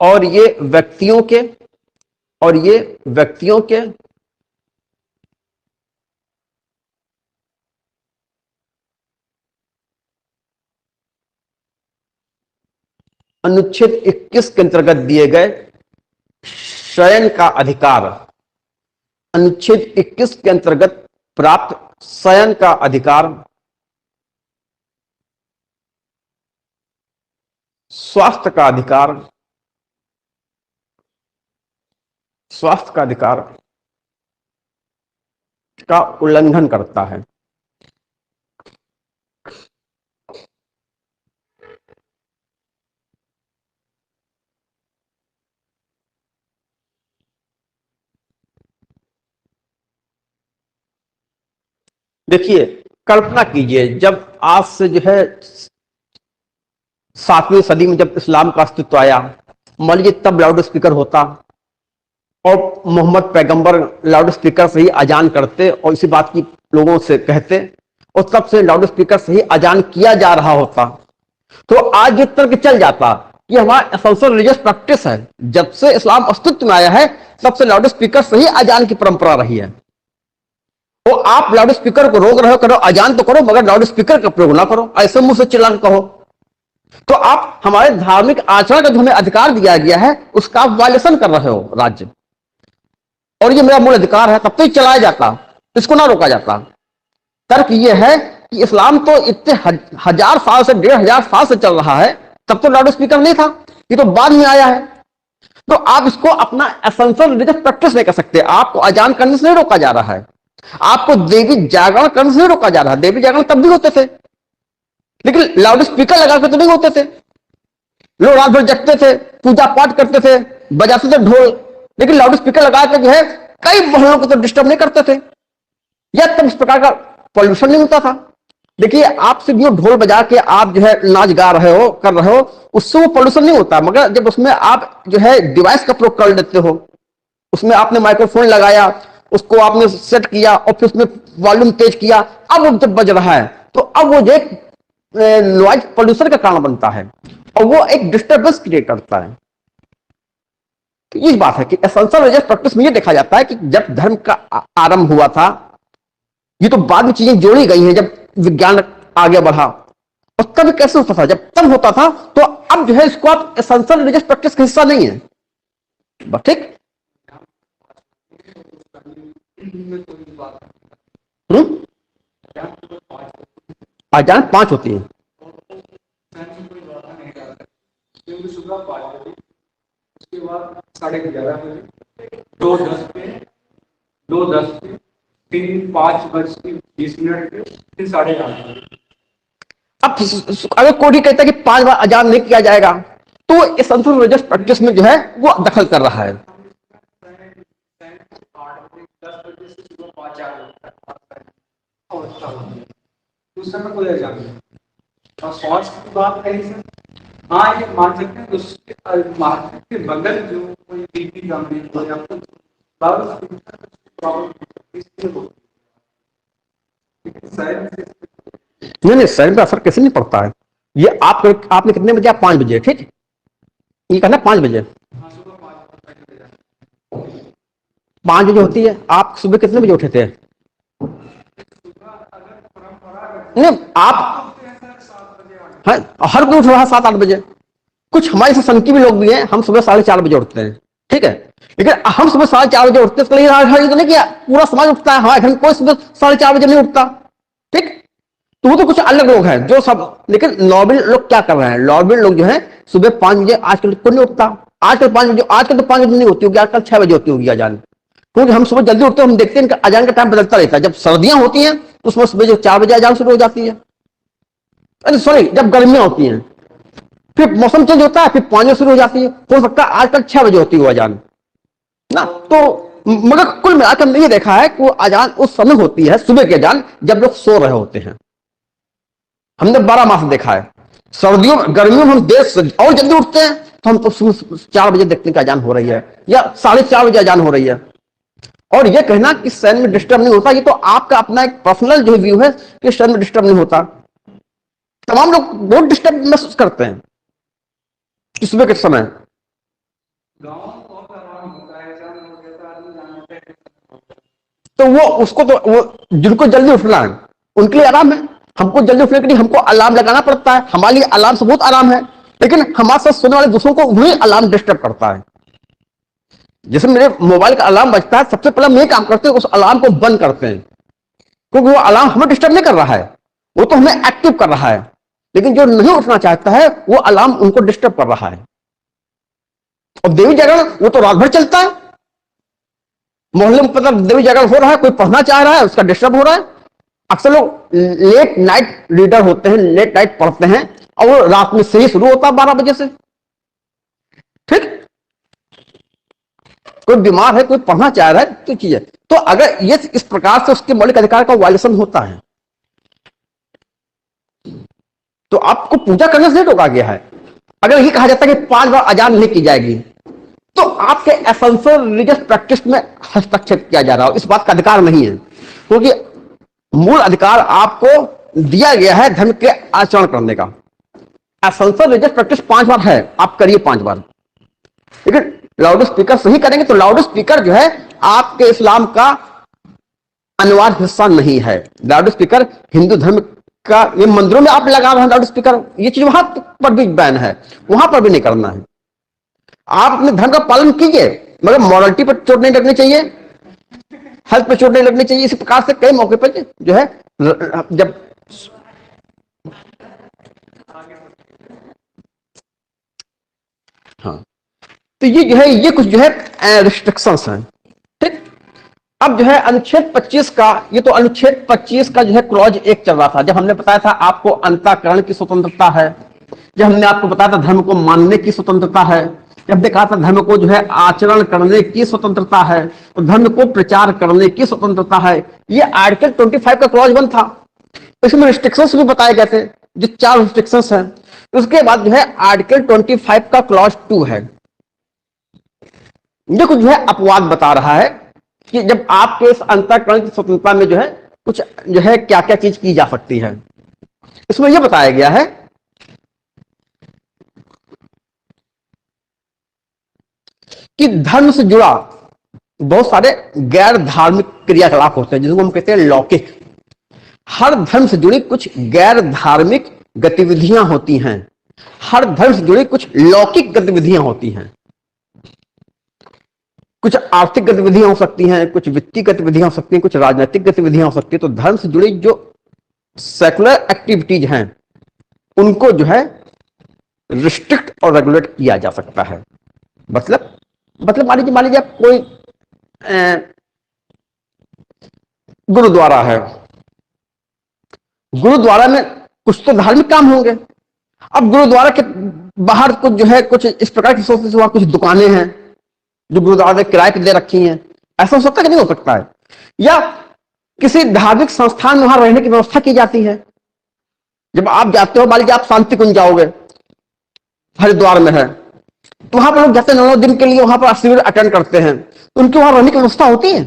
और ये व्यक्तियों के, और ये व्यक्तियों के अनुच्छेद 21 के अंतर्गत दिए गए शयन का अधिकार, अनुच्छेद 21 के अंतर्गत प्राप्त शयन का अधिकार, स्वास्थ्य का अधिकार, स्वास्थ्य का अधिकार का उल्लंघन करता है। देखिए, कल्पना कीजिए जब आज से जो है 7वीं सदी में जब इस्लाम का अस्तित्व आया, मान लीजिए तब लाउड स्पीकर होता और मोहम्मद पैगंबर लाउड स्पीकर से ही अजान करते और इसी बात की लोगों से कहते और तब से लाउड स्पीकर से ही अजान किया जा रहा होता, तो आज ये तर्क चल जाता कि हमारा एसेंशियल रिलीजियस प्रैक्टिस है, जब से इस्लाम अस्तित्व में आया है तब से लाउड स्पीकर से ही अजान की परंपरा रही है। तो आप लाउड स्पीकर को रोक रहे हो, करो अजान तो करो मगर लाउड स्पीकर का प्रयोग ना करो, ऐसे मुंह से चिल्ला कहो, तो आप हमारे धार्मिक आचरण का जो हमें अधिकार दिया गया है उसका आप वायलेशन कर रहे हो राज्य, और ये मेरा मूल अधिकार है, तब तो ये चलाया जाता, इसको ना रोका जाता। तर्क ये है कि इस्लाम तो इतने हजार साल से 1500 साल से चल रहा है, तब तो लाउड स्पीकर नहीं था, ये तो बाद में आया है। तो आप इसको अपना एसेंशियल रिलीजियस प्रैक्टिस नहीं कर सकते। आपको अजान करने से नहीं रोका जा रहा है, आपको देवी जागरण करने से नहीं रोका जा रहा है। देवी जागरण तब भी होते थे लेकिन लाउड स्पीकर लगा के तो नहीं होते थे। लोग रात भर जगते थे, पूजा पाठ करते थे, बजाते थे ढोल, लेकिन लाउड स्पीकर लगा के जो है कई मोहल्लों को तो डिस्टर्ब नहीं करते थे, या तब इस प्रकार का पॉल्यूशन नहीं होता था। देखिए, आप सिर्फ जो ढोल बजा के आप जो है नाच गा रहे हो, कर रहे हो, उससे वो पॉल्यूशन नहीं होता, मगर जब उसमें आप जो है डिवाइस का प्रयोग कर देते हो, उसमें आपने माइक्रोफोन लगाया, उसको आपने सेट किया और फिर उसमें वॉल्यूम तेज किया, अब वो जब बज रहा है तो अब वो जो नॉइज पॉल्यूशन का कारण बनता है और वो एक डिस्टर्बेंस क्रिएट करता है। तो ये बात है कि एसेंशियल रिलीजियस प्रैक्टिस में ये देखा जाता है कि जब धर्म का आरंभ हुआ था, ये तो बाद में चीजें जोड़ी गई हैं जब विज्ञान आगे बढ़ा, और तब कैसे होता था, जब तब होता था, तो अब जो है इसको आप एसेंशियल रिलीजियस प्रैक्टिस का हिस्सा नहीं है, बस ठीक। अजान 5 होती है, सुबह 5 बजे, उसके बाद 11:30 बजे, 2:10 पे, 2:10 पे, 5:20 पे, फिर 8:30 बजे। अब अगर कोई कहता है कि 5 बार अजान नहीं किया जाएगा तो एसेंशियल रिलीजियस प्रैक्टिस में जो है वो दखल कर रहा है। 10 बजे से सुबह 5-4 बजे उस समय कोई अजान नहीं। और स्वास्थ्य की बात कही सर, हाँ ये मान सकते हैं उसके मार्केट के बगल जो कोई बीपी का कोई आपको नहीं, शरीर पे असर कैसे नहीं पड़ता है। ये आपने कितने बजे, आप 5 बजे, ठीक, ये कहना 5 बजे, 5 बजे होती है। आप सुबह कितने बजे उठे थे? नहीं, आप हाँ, हर कोई उठ रहा है 7-8 बजे। कुछ हमारे सनकी भी लोग भी हैं, हम सुबह 4:30 बजे उठते हैं, ठीक है, लेकिन हम सुबह 4:30 बजे उठते हैं तो नहीं किया, पूरा समाज उठता है, हमारे घर में कोई सुबह 4:30 बजे नहीं उठता, ठीक। तो वो तो कुछ अलग लोग हैं जो सब, लेकिन नॉर्मल लोग क्या कर रहे हैं, नॉर्मल लोग जो है सुबह 5 बजे आजकल कोई नहीं उठता। आजकल 5 बजे, आजकल तो 5 बजे नहीं होती होगी, आजकल 6 बजे होती होगी अजान, क्योंकि हम सुबह जल्दी उठते हैं, हम देखते हैं कि अजान का टाइम बदलता रहता है। जब सर्दियां होती हैं तो उसमें सुबह जो 4 बजे अजान शुरू हो जाती है, सॉरी जब गर्मियां होती हैं फिर मौसम चेंज होता है, फिर 5 बजे शुरू हो जाती है, हो सकता है आजकल 6 बजे होती है अजान ना। तो मगर कुल मिलाकर हमने ये देखा है कि वो अजान उस समय होती है, सुबह के अजान जब लोग सो रहे होते हैं। हमने 12 मास देखा है, सर्दियों गर्मियों में हम देर से और जल्दी उठते हैं, तो हम तो सुबह 4 बजे देखते हैं कि अजान हो रही है या 4:30 बजे अजान हो रही है। और ये कहना कि शरीर में डिस्टर्ब नहीं होता, ये तो आपका अपना एक पर्सनल जो व्यू है कि शरीर में डिस्टर्ब नहीं होता। तमाम लोग बहुत डिस्टर्ब महसूस करते हैं सुबह के समय। तो वो उसको तो वो जिनको जल्दी उठना है उनके लिए आराम है, हमको जल्दी उठने के लिए हमको अलार्म लगाना पड़ता है, हमारे लिए अलार्म से बहुत आराम है, लेकिन हमारे साथ सोने वाले दूसरों को वही अलार्म डिस्टर्ब करता है। जैसे मेरे मोबाइल का अलार्म बजता है, सबसे पहले हम ये काम करते हैं उस अलार्म को बंद करते हैं, क्योंकि वो अलार्म हमें डिस्टर्ब नहीं कर रहा है, वो तो हमें एक्टिव कर रहा है। लेकिन जो नहीं उठना चाहता है वो अलार्म उनको डिस्टर्ब कर रहा है। और देवी जागरण वो तो रात भर चलता है, मोहल्ले में पता देवी जागरण हो रहा है, कोई पढ़ना चाह रहा है उसका डिस्टर्ब हो रहा है। अक्सर लोग लेट नाइट रीडर होते हैं, लेट नाइट पढ़ते हैं, और वो रात में से ही शुरू होता है 12 बजे से, ठीक। कोई बीमार है, कोई पढ़ना चाह रहा है, तो चीज है। तो अगर ये इस प्रकार से उसके मौलिक अधिकार का वायलेशन होता है तो आपको पूजा करने से नहीं रोका गया है। अगर ये कहा जाता है कि 5 बार अजान नहीं की जाएगी तो आपके एसेंशियल रिलीजियस प्रैक्टिस में हस्तक्षेप किया जा रहा हो, इस बात का अधिकार नहीं है। क्योंकि मूल अधिकार आपको दिया गया है धर्म के आचरण करने का। एसेंशियल रिलीजियस प्रैक्टिस 5 बार है, आप करिए 5 बार। लेकिन लाउड स्पीकर सही करेंगे तो लाउड स्पीकर जो है आपके इस्लाम का अनिवार्य हिस्सा नहीं है। लाउड स्पीकर हिंदू धर्म का, ये मंदिरों में आप लगा रहे हैं लाउड स्पीकर, ये चीज वहां पर भी बैन है, वहां पर भी नहीं करना है। आप अपने धर्म का पालन कीजिए, मगर मॉरलिटी पर चोट नहीं लगनी चाहिए, हेल्थ पर चोट नहीं लगनी चाहिए। इसी प्रकार से कई मौके पर जो है जब हाँ, तो ये जो है, ये कुछ जो है रिस्ट्रिक्शंस हैं। ठीक, अब जो है अनुच्छेद 25 का, ये तो अनुच्छेद 25 का जो है क्लॉज 1 चल रहा था। जब हमने बताया था आपको अंतःकरण की स्वतंत्रता है, जब हमने आपको बताया था धर्म को मानने की स्वतंत्रता है, जब देखा था धर्म को जो है आचरण करने की स्वतंत्रता है, तो धर्म को प्रचार करने की स्वतंत्रता है, ये आर्टिकल 25 का क्लॉज 1 था। इसमें रिस्ट्रिक्शंस भी बताए गए थे, जो 4 रिस्ट्रिक्शंस हैं। उसके बाद जो है आर्टिकल 25 का क्लॉज 2 है, जो कुछ जो है अपवाद बता रहा है कि जब आपके इस अंतःकरण की स्वतंत्रता में जो है कुछ जो है क्या क्या चीज की जा सकती है। इसमें यह बताया गया है कि धर्म से जुड़ा बहुत सारे गैर धार्मिक क्रियाकलाप होते हैं, जिसको हम कहते हैं लौकिक। हर धर्म से जुड़ी कुछ गैर धार्मिक गतिविधियां होती हैं, हर धर्म से जुड़ी कुछ लौकिक गतिविधियां होती हैं। कुछ आर्थिक गतिविधियां हो सकती हैं, कुछ वित्तीय गतिविधियां हो सकती हैं, कुछ राजनीतिक गतिविधियां हो सकती हैं। तो धर्म से जुड़ी जो सेकुलर एक्टिविटीज हैं उनको जो है रिस्ट्रिक्ट और रेगुलेट किया जा सकता है। मतलब मान लीजिए आप कोई गुरुद्वारा है, गुरुद्वारा में कुछ तो धार्मिक काम होंगे। अब गुरुद्वारा के बाहर कुछ जो है कुछ इस प्रकार की सोचने से वहां कुछ दुकानें हैं जो गुरुद्वारा ने किराए पर दे रखी हैं, ऐसा हो सकता है कि नहीं हो सकता है? या किसी धार्मिक संस्थान में वहां रहने की व्यवस्था की जाती है। जब आप जाते हो, मान लीजिए आप शांति कुंज जाओगे, हरिद्वार में है, तो वहां पर लोग जाते हैं 9 दिन के लिए, वहां पर शिविर अटेंड करते हैं, तो उनकी वहां रहने की व्यवस्था होती है।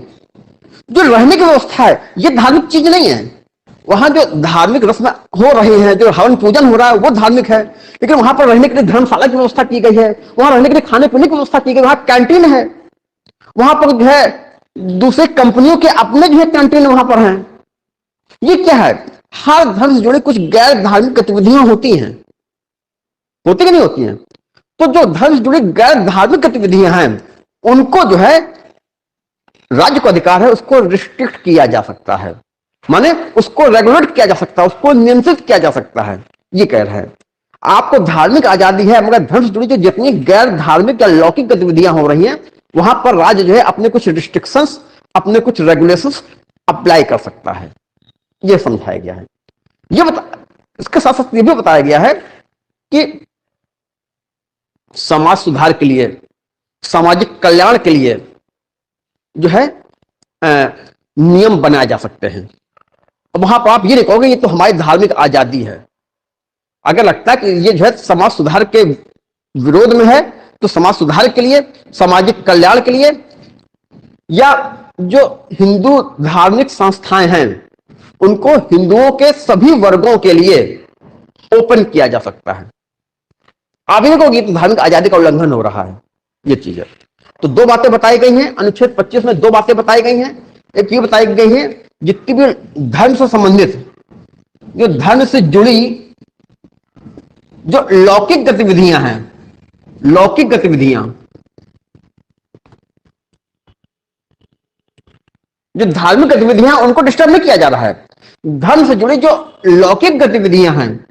जो रहने की व्यवस्था है ये धार्मिक चीज नहीं है। वहां जो धार्मिक रस्म हो रही है, जो हवन पूजन हो रहा है वो धार्मिक है, लेकिन वहां पर रहने के लिए धर्मशाला की व्यवस्था की गई है, वहां रहने के लिए खाने पीने की व्यवस्था की गई, वहां कैंटीन है, वहां पर जो है दूसरे कंपनियों के अपने जो है कैंटीन वहां पर हैं। ये क्या है? हर धर्म से जुड़ी कुछ गैर धार्मिक गतिविधियां होती हैं, होती कि नहीं होती हैं? तो जो धर्म से जुड़ी गैर धार्मिक गतिविधियां हैं उनको जो है राज्य को अधिकार है उसको रिस्ट्रिक्ट किया जा सकता है, माने उसको रेगुलेट किया जा सकता है, उसको नियंत्रित किया जा सकता है। ये कह रहा है आपको धार्मिक आजादी है, मगर धर्म से जुड़ी जो जितनी गैर धार्मिक या लौकिक गतिविधियां हो रही हैं वहां पर राज्य जो है अपने कुछ रिस्ट्रिक्शंस, अपने कुछ रेगुलेशंस अप्लाई कर सकता है। यह समझाया गया है। इसके साथ साथ यह भी बताया गया है कि समाज सुधार के लिए, सामाजिक कल्याण के लिए जो है नियम बनाए जा सकते हैं। अब वहां पर आप ये नहीं कहोगे ये तो हमारी धार्मिक आजादी है। अगर लगता है कि ये जो है समाज सुधार के विरोध में है तो समाज सुधार के लिए, सामाजिक कल्याण के लिए, या जो हिंदू धार्मिक संस्थाएं हैं उनको हिंदुओं के सभी वर्गों के लिए ओपन किया जा सकता है। आप ही कहोगे तो धार्मिक आजादी का उल्लंघन हो रहा है, ये चीज है। तो 2 बातें बताई गई हैं अनुच्छेद 25 में, 2 बातें बताई गई हैं। एक ये बताई गई है जितनी भी धर्म से संबंधित, जो धर्म से जुड़ी जो लौकिक गतिविधियां हैं, लौकिक गतिविधियां, जो धार्मिक गतिविधियां उनको डिस्टर्ब नहीं किया जा रहा है। धर्म से जुड़ी जो लौकिक गतिविधियां हैं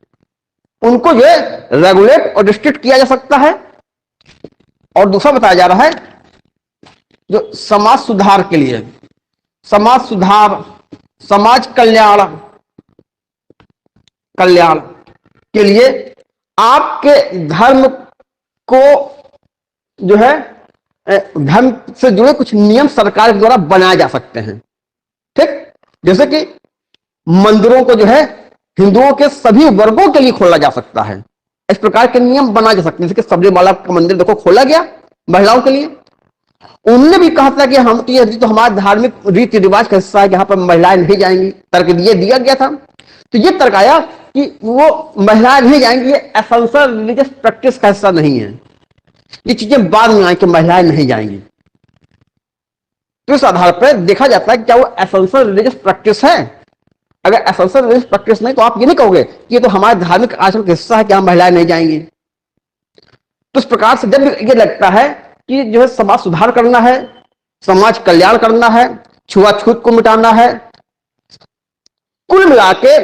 उनको जो है रेगुलेट और रिस्ट्रिक्ट किया जा सकता है। और दूसरा बताया जा रहा है जो समाज सुधार के लिए, समाज सुधार, समाज कल्याण के लिए आपके धर्म को जो है धर्म से जुड़े कुछ नियम सरकार के द्वारा बनाए जा सकते हैं। ठीक, जैसे कि मंदिरों को जो है हिंदुओं के सभी वर्गों के लिए खोला जा सकता है, इस प्रकार के नियम बनाए जा सकते हैं। जैसे कि सबरीमाला का मंदिर देखो खोला गया महिलाओं के लिए, उनने भी कहा था कि हम तो ये तो हमारा धार्मिक रीति रिवाज का हिस्सा है कि यहाँ पर महिलाएं नहीं जाएंगी, तर्क ये दिया गया था। तो ये तर्क आया कि वो महिलाएं नहीं जाएंगी, ये एसेंशियल रिलीजियस प्रैक्टिस का हिस्सा नहीं है, ये चीजें बाद में आई कि महिलाएं नहीं जाएंगी। तो इस आधार पर देखा जाता है कि क्या वो एसेंशियल रिलीजियस प्रैक्टिस है। अगर एसेंशियल रिलीजियस प्रैक्टिस नहीं तो आप ये नहीं कहोगे कि ये तो हमारे धार्मिक आचरण का हिस्सा है कि हम महिलाएं नहीं जाएंगी। तो इस प्रकार से जब ये लगता है कि जो है समाज सुधार करना है, समाज कल्याण करना है, छुआछूत को मिटाना है, कुल मिला के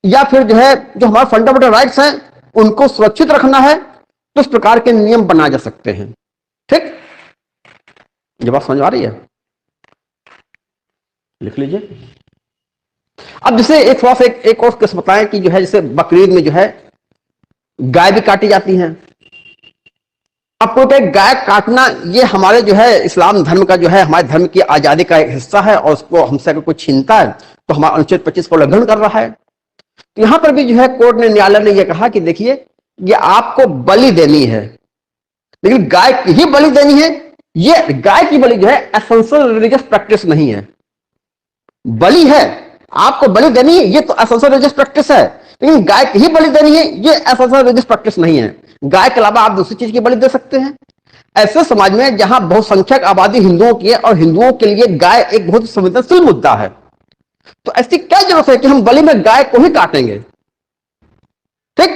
या फिर जो है जो हमारे फंडामेंटल राइट्स हैं उनको सुरक्षित रखना है, तो इस प्रकार के नियम बनाए जा सकते हैं। ठीक, ये बात समझ आ रही है? लिख लीजिए। अब जैसे एक थोड़ा सा एक और केस बताएं कि जो है जैसे बकरीद में जो है गाय भी काटी जाती हैं। आपको क्या गाय काटना ये हमारे जो है इस्लाम धर्म का जो है हमारे धर्म की आजादी का एक हिस्सा है, और उसको हमसे अगर कोई छीनता है तो हमारा अनुच्छेद 25 का उल्लंघन कर रहा है। तो यहां पर भी जो है कोर्ट ने, न्यायालय ने यह कहा कि देखिए ये आपको बलि देनी है, लेकिन गाय की ही बलि देनी है। ये गाय की बलि जो है एसेंशियल रिलीजियस प्रैक्टिस नहीं है। बलि है, आपको बलि देनी है, ये तो एसेंशियल रिलीजियस प्रैक्टिस है, लेकिन गाय की ही बलि देनी है, ये एसेंशियल रिलीजियस प्रैक्टिस नहीं है। गाय के अलावा आप दूसरी चीज की बलि दे सकते हैं। ऐसे समाज में जहां बहुसंख्यक आबादी हिंदुओं की है और हिंदुओं के लिए गाय एक बहुत संवेदनशील मुद्दा है, तो ऐसी क्या जरूरत है कि हम बलि में गाय को ही काटेंगे? ठीक,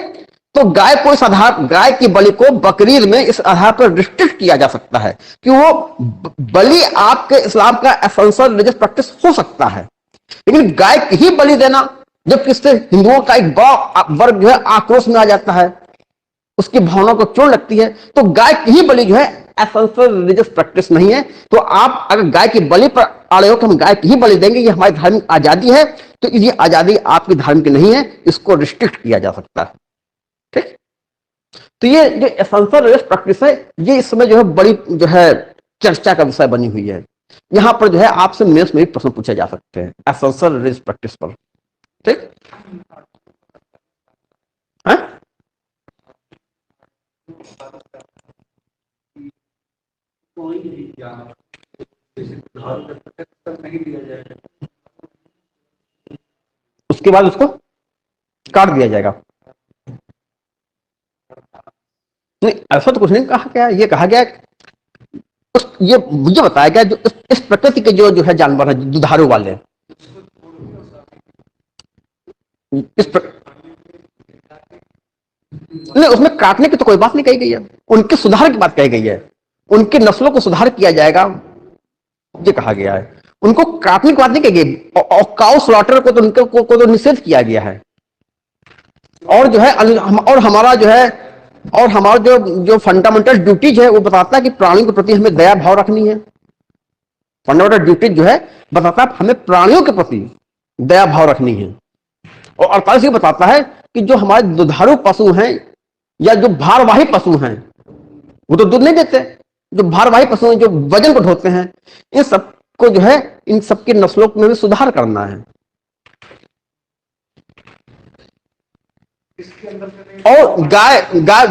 तो गाय को इस आधार, गाय की बलि को बकरीद में इस आधार पर रिस्ट्रिक्ट किया जा सकता है कि वो बलि आपके इस्लाम का एसेंशियल रिलीजियस प्रैक्टिस हो सकता है, लेकिन गाय की ही बलि देना, जब इससे हिंदुओं का एक बड़ा वर्ग जो है आक्रोश में आ जाता है, उसकी भावना को चोट लगती है, तो गाय की ही बलि जो है एसेंशियल रिलीजियस प्रैक्टिस नहीं है। तो आप अगर गाय की बलि पर अड़े हो कि हम गाय की ही बलि देंगे, ये हमारी धार्मिक आजादी है, तो ये आजादी आपकी धर्म की नहीं है, इसको रिस्ट्रिक्ट किया जा सकता है। ठीक, तो ये जो एसेंशियल रिलीजियस प्रैक्टिस है, ये इस समय जो है बड़ी जो है चर्चा का विषय बनी हुई है। यहां पर जो है आपसे मेंस में प्रश्न पूछे जा सकते हैं एसेंशियल रिलीजियस प्रैक्टिस पर। ठीक है, कोई नहीं ज्ञान नहीं दिया जाएगा, उसके बाद उसको काट दिया जाएगा। नहीं, ऐसा तो कुछ नहीं कहा गया। ये कहा गया ये मुझे बताया गया जो इस प्रकृति के जो है जानवर है दुधारू वाले, नहीं उसमें काटने की तो कोई बात नहीं कही गई है, उनके सुधार की बात कही गई है। उनकी नस्लों को सुधार किया जाएगा ये कहा गया है, उनको काटने की बात नहीं कही गई। और काउ स्लॉटर को तो उनके को तो निषेध किया गया है। और जो है और हमारा जो है और हमारा जो फंडामेंटल ड्यूटीज है वो बताता है कि प्राणियों के प्रति हमें दया भाव रखनी है। फंडामेंटल ड्यूटीज जो है बताता है हमें प्राणियों के प्रति दया भाव रखनी है। और 48 ये बताता है कि जो हमारे दुधारू पशु हैं या जो भारवाही पशु हैं वो तो दूध नहीं देते, जो भारवाही पशु हैं जो वजन को ढोते हैं, इन सबको जो है इन सबकी नस्लों में सुधार करना है। और गाय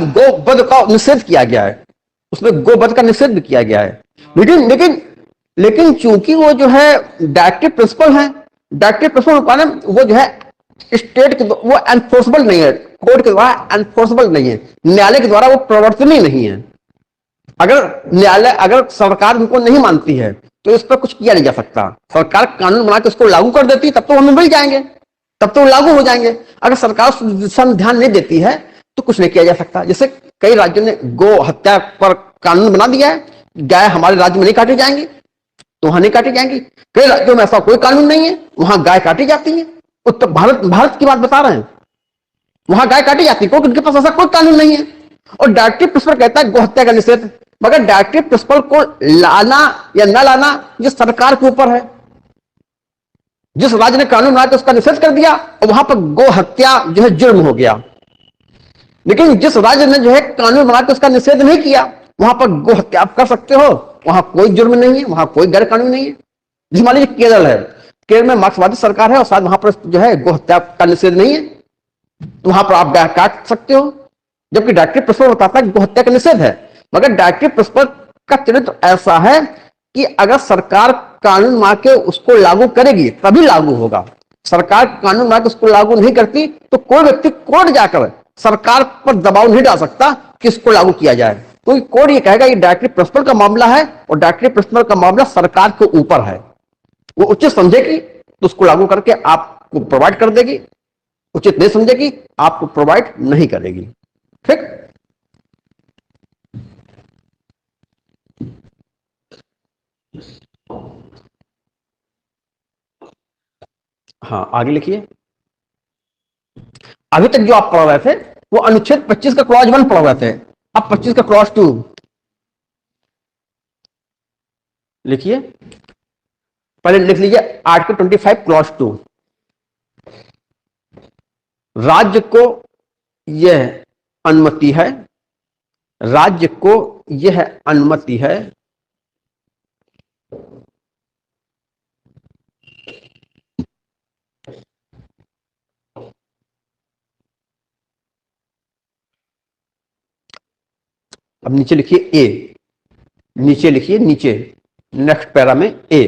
गोवध का निषेध किया गया है, उसमें गोवध का निषेध भी किया गया है। लेकिन चूंकि वो जो है डायरेक्टिव प्रिंसिपल है, डायरेक्टिव प्रिंसिपल वो जो है स्टेट के वो एनफोर्सेबल नहीं है, कोर्ट के द्वारा एनफोर्सेबल नहीं है, न्यायालय के द्वारा वो प्रवर्तनीय नहीं है। अगर सरकार उनको नहीं मानती है तो इस पर कुछ किया नहीं जा सकता। सरकार कानून बना के उसको लागू कर देती तब तो हमें मिल जाएंगे, तब तो लागू हो जाएंगे। अगर सरकार उस ध्यान नहीं देती है तो कुछ नहीं किया जा सकता। जैसे कई राज्यों ने गो हत्या पर कानून बना दिया है, गाय हमारे राज्य में नहीं काटी जाएंगी तो वहां नहीं काटी जाएंगी। कई राज्यों में ऐसा कोई कानून नहीं है, वहां गाय काटी जाती है। उत्तर भारत की बात बता रहे हैं, वहां गाय काटी जाती है क्योंकि उनके पास ऐसा कोई कानून नहीं है। और डायरेक्टिव प्रिंसिपल कहता है गो हत्या का निषेध, मगर डायरेक्टिव प्रिंसिपल को लाना या न लाना ये सरकार के ऊपर है। जिस राज्य ने कानून बना के उसका निषेध कर दिया और वहां पर गो हत्या जो है जुर्म हो गया, लेकिन जिस राज्य ने जो है कानून बना के उसका निषेध नहीं किया वहां पर गो हत्या आप कर सकते हो, वहां कोई जुर्म नहीं है, वहां कोई गैर कानूनी नहीं है। जैसे मान लीजिए केरल है, केरल में मार्क्सवादी सरकार है और शायद वहां पर जो है गो हत्या का निषेध नहीं है, तो वहां पर आप काट सकते हो। जबकि डायरेक्टिव प्रिंसिपल बताता है कि गो हत्या का निषेध है, मगर डायरेक्टिव प्रिंसिपल का चरित्र ऐसा है कि अगर सरकार कानून मान के उसको लागू करेगी तभी लागू होगा। सरकार कानून मान के उसको लागू नहीं करती तो कोई व्यक्ति कोर्ट जाकर सरकार पर दबाव नहीं डाल सकता कि इसको लागू किया जाए, क्योंकि कोर्ट ये कहेगा ये डायरेक्टिव प्रिंसिपल का मामला है और डायरेक्टिव प्रिंसिपल का मामला सरकार के ऊपर है। वो उचित समझेगी तो उसको लागू करके आपको प्रोवाइड कर देगी, उचित नहीं समझेगी आपको प्रोवाइड नहीं करेगी। ठीक। हाँ आगे लिखिए। अभी तक जो आप पढ़ रहे थे वो अनुच्छेद 25 का क्लॉज 1 पढ़ रहे थे, अब 25 का क्लॉज 2 लिखिए। पहले लिख लीजिए आर्टिकल 25 क्लॉज 2। राज्य को यह अनुमति है, राज्य को यह अनुमति है अब नीचे लिखिए ए, नीचे लिखिए, नीचे नेक्स्ट पैरा में ए,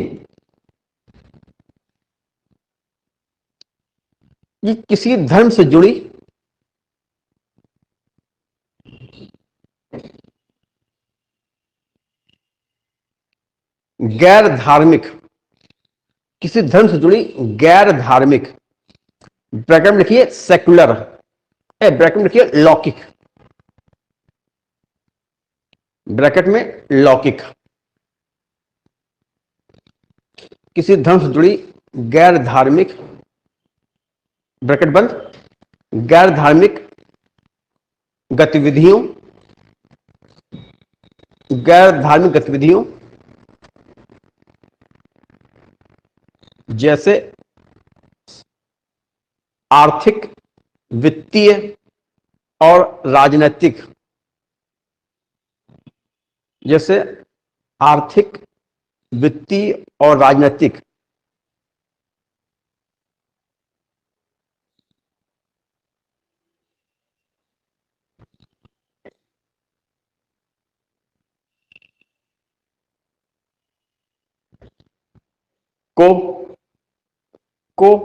ये किसी धर्म से जुड़ी गैर धार्मिक, किसी धर्म से जुड़ी गैर धार्मिक, ब्रैकेट में लिखिए सेक्युलर, ब्रैकेट में लिखिए लौकिक, ब्रैकेट में लौकिक, किसी धर्म से जुड़ी गैर धार्मिक, ब्रैकेट बंद, गैर धार्मिक गतिविधियों, गैर धार्मिक गतिविधियों जैसे आर्थिक, वित्तीय और राजनीतिक, जैसे आर्थिक, वित्तीय और राजनीतिक को को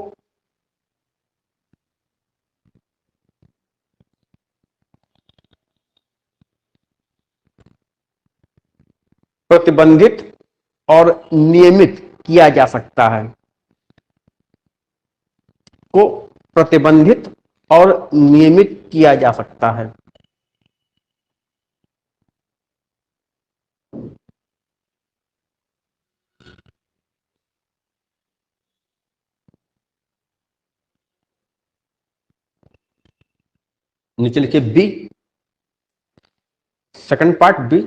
प्रतिबंधित और नियमित किया जा सकता है, को प्रतिबंधित और नियमित किया जा सकता है। नीचे लिखिए बी, सेकंड पार्ट बी,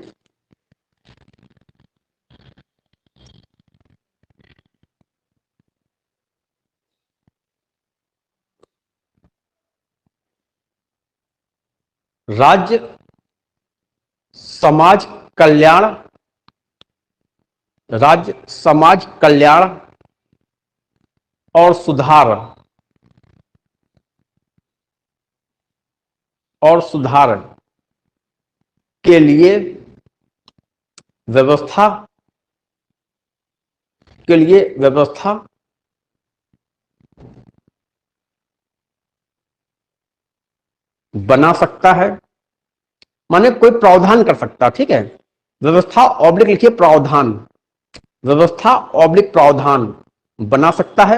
राज्य समाज कल्याण, राज्य समाज कल्याण और सुधार, और सुधार के लिए व्यवस्था, के लिए व्यवस्था बना सकता है, माने कोई प्रावधान कर सकता, ठीक है। व्यवस्था ऑब्लिक लिखिए प्रावधान, व्यवस्था ऑब्लिक प्रावधान बना सकता है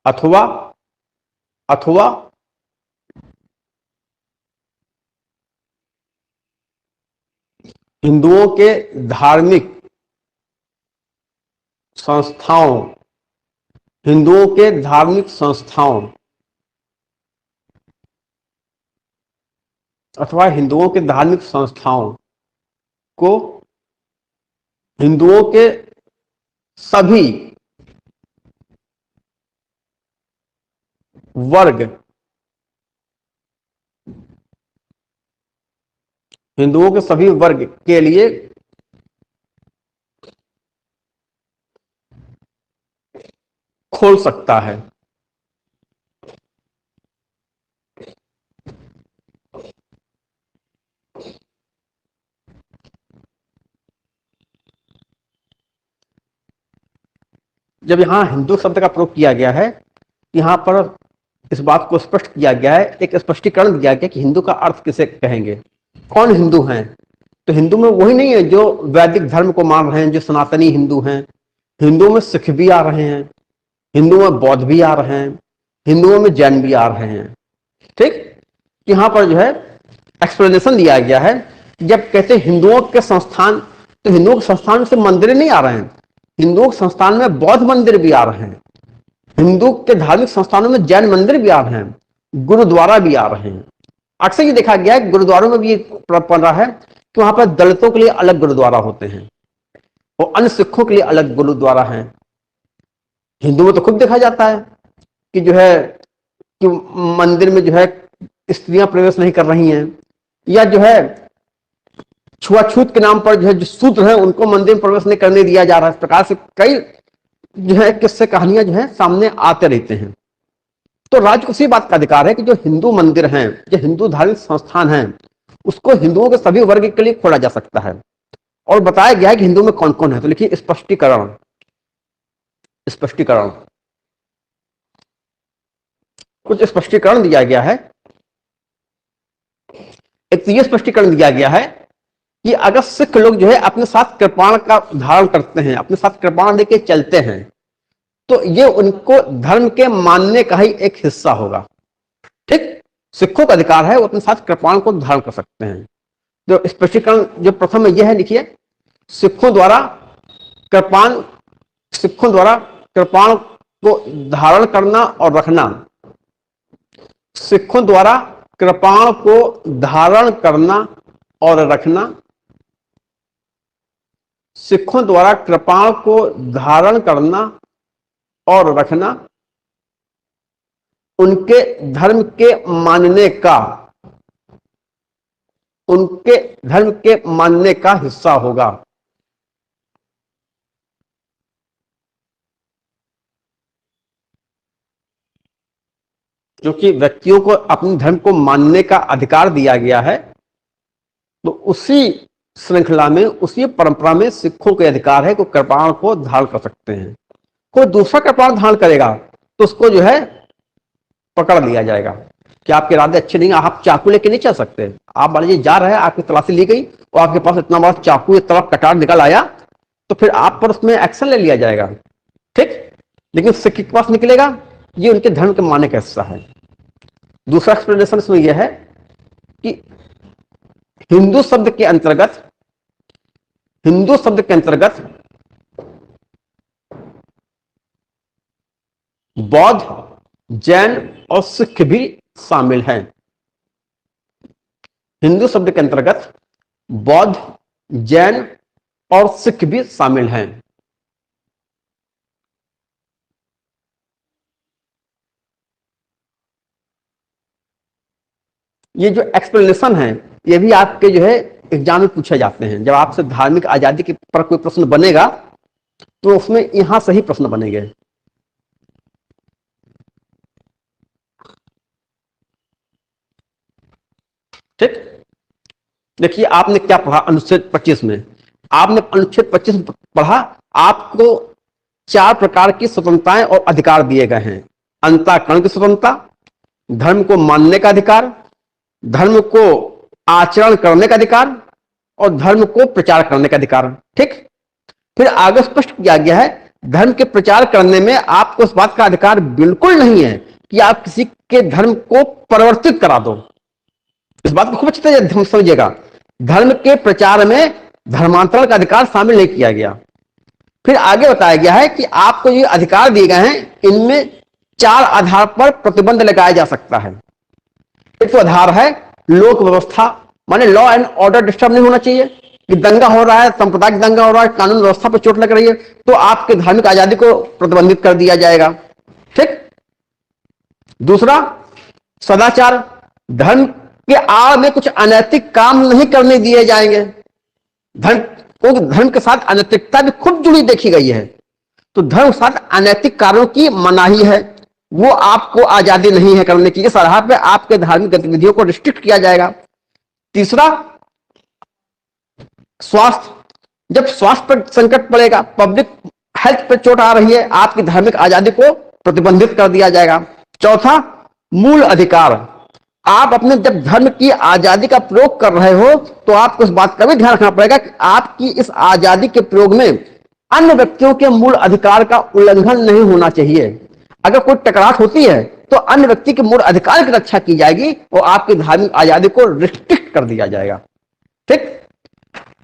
अथवा अथवा हिंदुओं के धार्मिक संस्थाओं, हिंदुओं के धार्मिक संस्थाओं अथवा हिंदुओं के धार्मिक संस्थाओं को हिंदुओं के सभी वर्ग हिंदुओं के सभी वर्ग के लिए खोल सकता है। जब यहां हिंदू शब्द का प्रयोग किया गया है, यहां पर इस बात को स्पष्ट किया गया है, एक स्पष्टीकरण दिया गया कि हिंदू का अर्थ किसे कहेंगे, कौन हिंदू हैं। तो हिंदू में वही नहीं है जो वैदिक धर्म को मान रहे हैं, जो सनातनी हिंदू हैं। हिंदुओं में सिख भी आ रहे हैं, हिंदुओं में बौद्ध भी आ रहे हैं, हिंदुओं में जैन भी आ रहे हैं। ठीक, यहां पर जो है एक्सप्लेनेशन दिया गया है। जब कहते हिंदुओं के संस्थान, तो हिंदुओं के संस्थान से मंदिर नहीं आ रहे हैं, हिंदुओं के संस्थान में बौद्ध मंदिर भी आ रहे हैं, हिंदू के धार्मिक संस्थानों में जैन मंदिर भी आ रहे हैं, गुरुद्वारा भी आ रहे हैं। अक्सर ये देखा गया है गुरुद्वारों में भी ये पड़ रहा है कि वहां पर दलितों के लिए अलग गुरुद्वारा होते हैं और अन्य सिखों के लिए अलग गुरुद्वारा है। हिंदू में तो खुद देखा जाता है कि जो है कि मंदिर में जो है स्त्रियां प्रवेश नहीं कर रही हैं, या जो है छुआछूत के नाम पर जो है जो शूद्र हैं उनको मंदिर में प्रवेश नहीं करने दिया जा रहा है। इस प्रकार से कई जो है किस्से कहानियां जो है सामने आते रहते हैं। तो राज्य को इसी बात का अधिकार है कि जो हिंदू मंदिर हैं, जो हिंदू धार्मिक संस्थान हैं, उसको हिंदुओं के सभी वर्ग के लिए खोला जा सकता है। और बताया गया है कि हिंदू में कौन कौन है। तो लिखिए स्पष्टीकरण, स्पष्टीकरण, कुछ स्पष्टीकरण दिया गया है। एक तो यह स्पष्टीकरण दिया गया है कि अगर सिख लोग जो है अपने साथ कृपाण का धारण करते हैं, अपने साथ कृपाण लेके चलते हैं, तो ये उनको धर्म के मानने का ही एक हिस्सा होगा। ठीक, सिखों का अधिकार है वो अपने साथ कृपाण को धारण कर सकते हैं। जो स्पष्टीकरण जो प्रथम यह है, लिखिए सिखों द्वारा कृपाण, सिखों द्वारा कृपाण को धारण करना और रखना, सिखों द्वारा कृपाण को धारण करना और रखना, सिखों द्वारा कृपाण को धारण करना और रखना उनके धर्म के मानने का, उनके धर्म के मानने का हिस्सा होगा। क्योंकि व्यक्तियों को अपने धर्म को मानने का अधिकार दिया गया है, तो उसी श्रृंखला में, उसी परंपरा में सिखों के अधिकार है कि कृपाण को धारण कर सकते हैं। कोई दूसरा कृपाण धारण करेगा तो उसको जो है पकड़ लिया जाएगा कि आपके इरादे अच्छे नहीं, आप चाकू लेके नहीं चल सकते। आप मान लीजिए जा रहे हैं, आपकी तलाशी ली गई और आपके पास इतना बड़ा चाकू, इतना कटार निकल आया, तो फिर आप पर उसमें एक्शन ले लिया जाएगा। ठीक, लेकिन सिख के पास निकलेगा, ये उनके धर्म के मानने का हिस्सा है। दूसरा एक्सप्लेनेशन इसमें यह है कि हिंदू शब्द के अंतर्गत, हिंदू शब्द के अंतर्गत बौद्ध, जैन और सिख भी शामिल हैं। हिंदू शब्द के अंतर्गत बौद्ध, जैन और सिख भी शामिल हैं। ये जो एक्सप्लेनेशन है ये भी आपके जो है एग्जाम में पूछे जाते हैं। जब आपसे धार्मिक आजादी के पर कोई प्रश्न बनेगा तो उसमें यहां से ही प्रश्न बनेंगे। ठीक, देखिए आपने क्या पढ़ा अनुच्छेद 25 में, आपने अनुच्छेद 25 पढ़ा, आपको 4 प्रकार की स्वतंत्रताएं और अधिकार दिए गए हैं। अंतःकरण की स्वतंत्रता, धर्म को मानने का अधिकार, धर्म को आचरण करने का अधिकार और धर्म को प्रचार करने का अधिकार। ठीक, फिर आगे स्पष्ट किया गया है धर्म के प्रचार करने में आपको इस बात का अधिकार बिल्कुल नहीं है कि आप किसी के धर्म को परिवर्तित करा दो। इस बात को खूब अच्छी तरह समझिएगा, धर्म के प्रचार में धर्मांतरण का अधिकार शामिल नहीं किया गया। फिर आगे बताया गया है कि आपको ये अधिकार दिए गए हैं, इनमें 4 आधार पर प्रतिबंध लगाया जा सकता है। एक तो आधार है लोक व्यवस्था, माने लॉ एंड ऑर्डर डिस्टर्ब नहीं होना चाहिए, कि दंगा हो रहा है, सांप्रदायिक दंगा हो रहा है, कानून व्यवस्था पर चोट लग रही है, तो आपके धार्मिक आजादी को प्रतिबंधित कर दिया जाएगा। ठीक, दूसरा सदाचार, धर्म के आड़ में कुछ अनैतिक काम नहीं करने दिए जाएंगे। धर्म को, धर्म के साथ अनैतिकता भी खूब जुड़ी देखी गई है। तो धर्म के साथ अनैतिक कार्यों की मनाही है, वो आपको आजादी नहीं है करने की। इस आधार पे आपके धार्मिक गतिविधियों को रिस्ट्रिक्ट किया जाएगा। तीसरा, स्वास्थ्य, जब स्वास्थ्य पर संकट पड़ेगा, पब्लिक हेल्थ पर चोट आ रही है, आपकी धार्मिक आजादी को प्रतिबंधित कर दिया जाएगा। चौथा, मूल अधिकार, आप अपने जब धर्म की आजादी का प्रयोग कर रहे हो तो आपको इस बात का भी ध्यान रखना पड़ेगा कि आपकी इस आजादी के प्रयोग में अन्य व्यक्तियों के मूल अधिकार का उल्लंघन नहीं होना चाहिए। अगर कोई टकराहट होती है तो अन्य व्यक्ति के मूल अधिकार की रक्षा की जाएगी और आपकी धार्मिक आजादी को रिस्ट्रिक्ट कर दिया जाएगा। ठीक,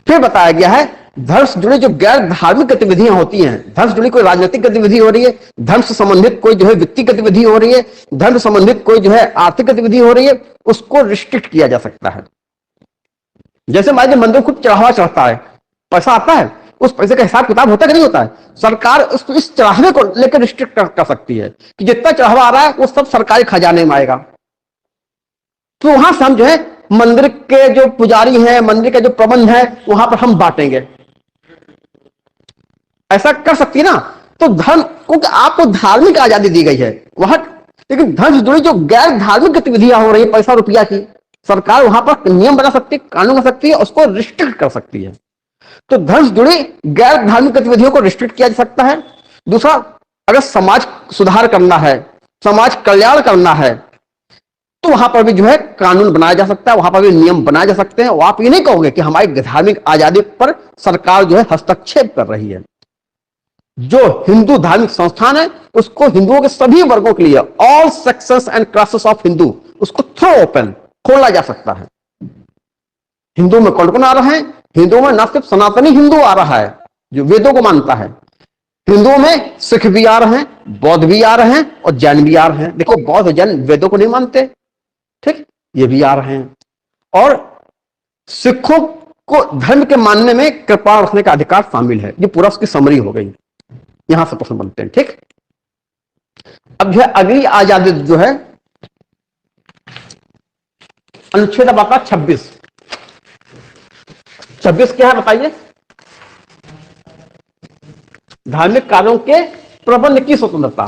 फिर बताया गया है धर्म से जुड़ी जो गैर धार्मिक गतिविधियां होती हैं, धर्म से जुड़ी कोई राजनीतिक गतिविधि हो रही है, धर्म से संबंधित कोई जो है वित्तीय गतिविधि हो रही है, धर्म से संबंधित कोई जो है आर्थिक गतिविधि हो रही है, उसको रिस्ट्रिक्ट किया जा सकता है। जैसे मान लीजिए मंदिर खूब चढ़ावा चढ़ता है, पैसा आता है, उस पैसे का हिसाब किताब होता है कि नहीं होता है, सरकार इस चढ़ावे को लेकर रिस्ट्रिक्ट कर सकती है कि जितना चढ़ावा आ रहा है वो सब सरकारी खजाने में आएगा। तो वहां से हम जो है मंदिर के जो पुजारी हैं, मंदिर का जो प्रबंध है, वहां पर हम बांटेंगे, ऐसा कर सकती है ना। तो धर्म को, आपको धार्मिक आजादी दी गई है वहां, लेकिन धर्म से जुड़ी जो गैर धार्मिक गतिविधियां हो रही है पैसा रुपया की, सरकार वहां पर नियम बना सकती है, कानून बना सकती है, उसको रिस्ट्रिक्ट कर सकती है। तो धर्म से जुड़ी गैर धार्मिक गतिविधियों को रिस्ट्रिक्ट किया जा सकता है। दूसरा, अगर समाज सुधार करना है, समाज कल्याण करना है, तो वहां पर भी जो है कानून बनाया जा सकता है, वहां पर भी नियम बनाए जा सकते हैं। और आप ये नहीं कहोगे कि हमारी धार्मिक आजादी पर सरकार जो है हस्तक्षेप कर रही है। जो हिंदू धार्मिक संस्थान है उसको हिंदुओं के सभी वर्गों के लिए, all sections and classes of Hindu, उसको थ्रो ओपन, खोला जा सकता है। हिंदू में कौन कौन आ रहा है? हिंदुओं में न सिर्फ सनातनी हिंदू आ रहा है जो वेदों को मानता है, हिंदुओं में सिख भी आ रहे हैं, बौद्ध भी आ रहे हैं और जैन भी आ रहे हैं। देखो, बौद्ध और जैन वेदों को नहीं मानते, ठीक, ये भी आ रहे हैं। और सिखों को धर्म के मानने में कृपा रखने का अधिकार शामिल है। ये पूरा उसकी समरी हो गई, यहां से प्रश्न बनते हैं। ठीक, अब जो है अगली आजादी जो है अनुच्छेद आपका 26 क्या है बताइए? धार्मिक कार्यों के प्रबंध की स्वतंत्रता।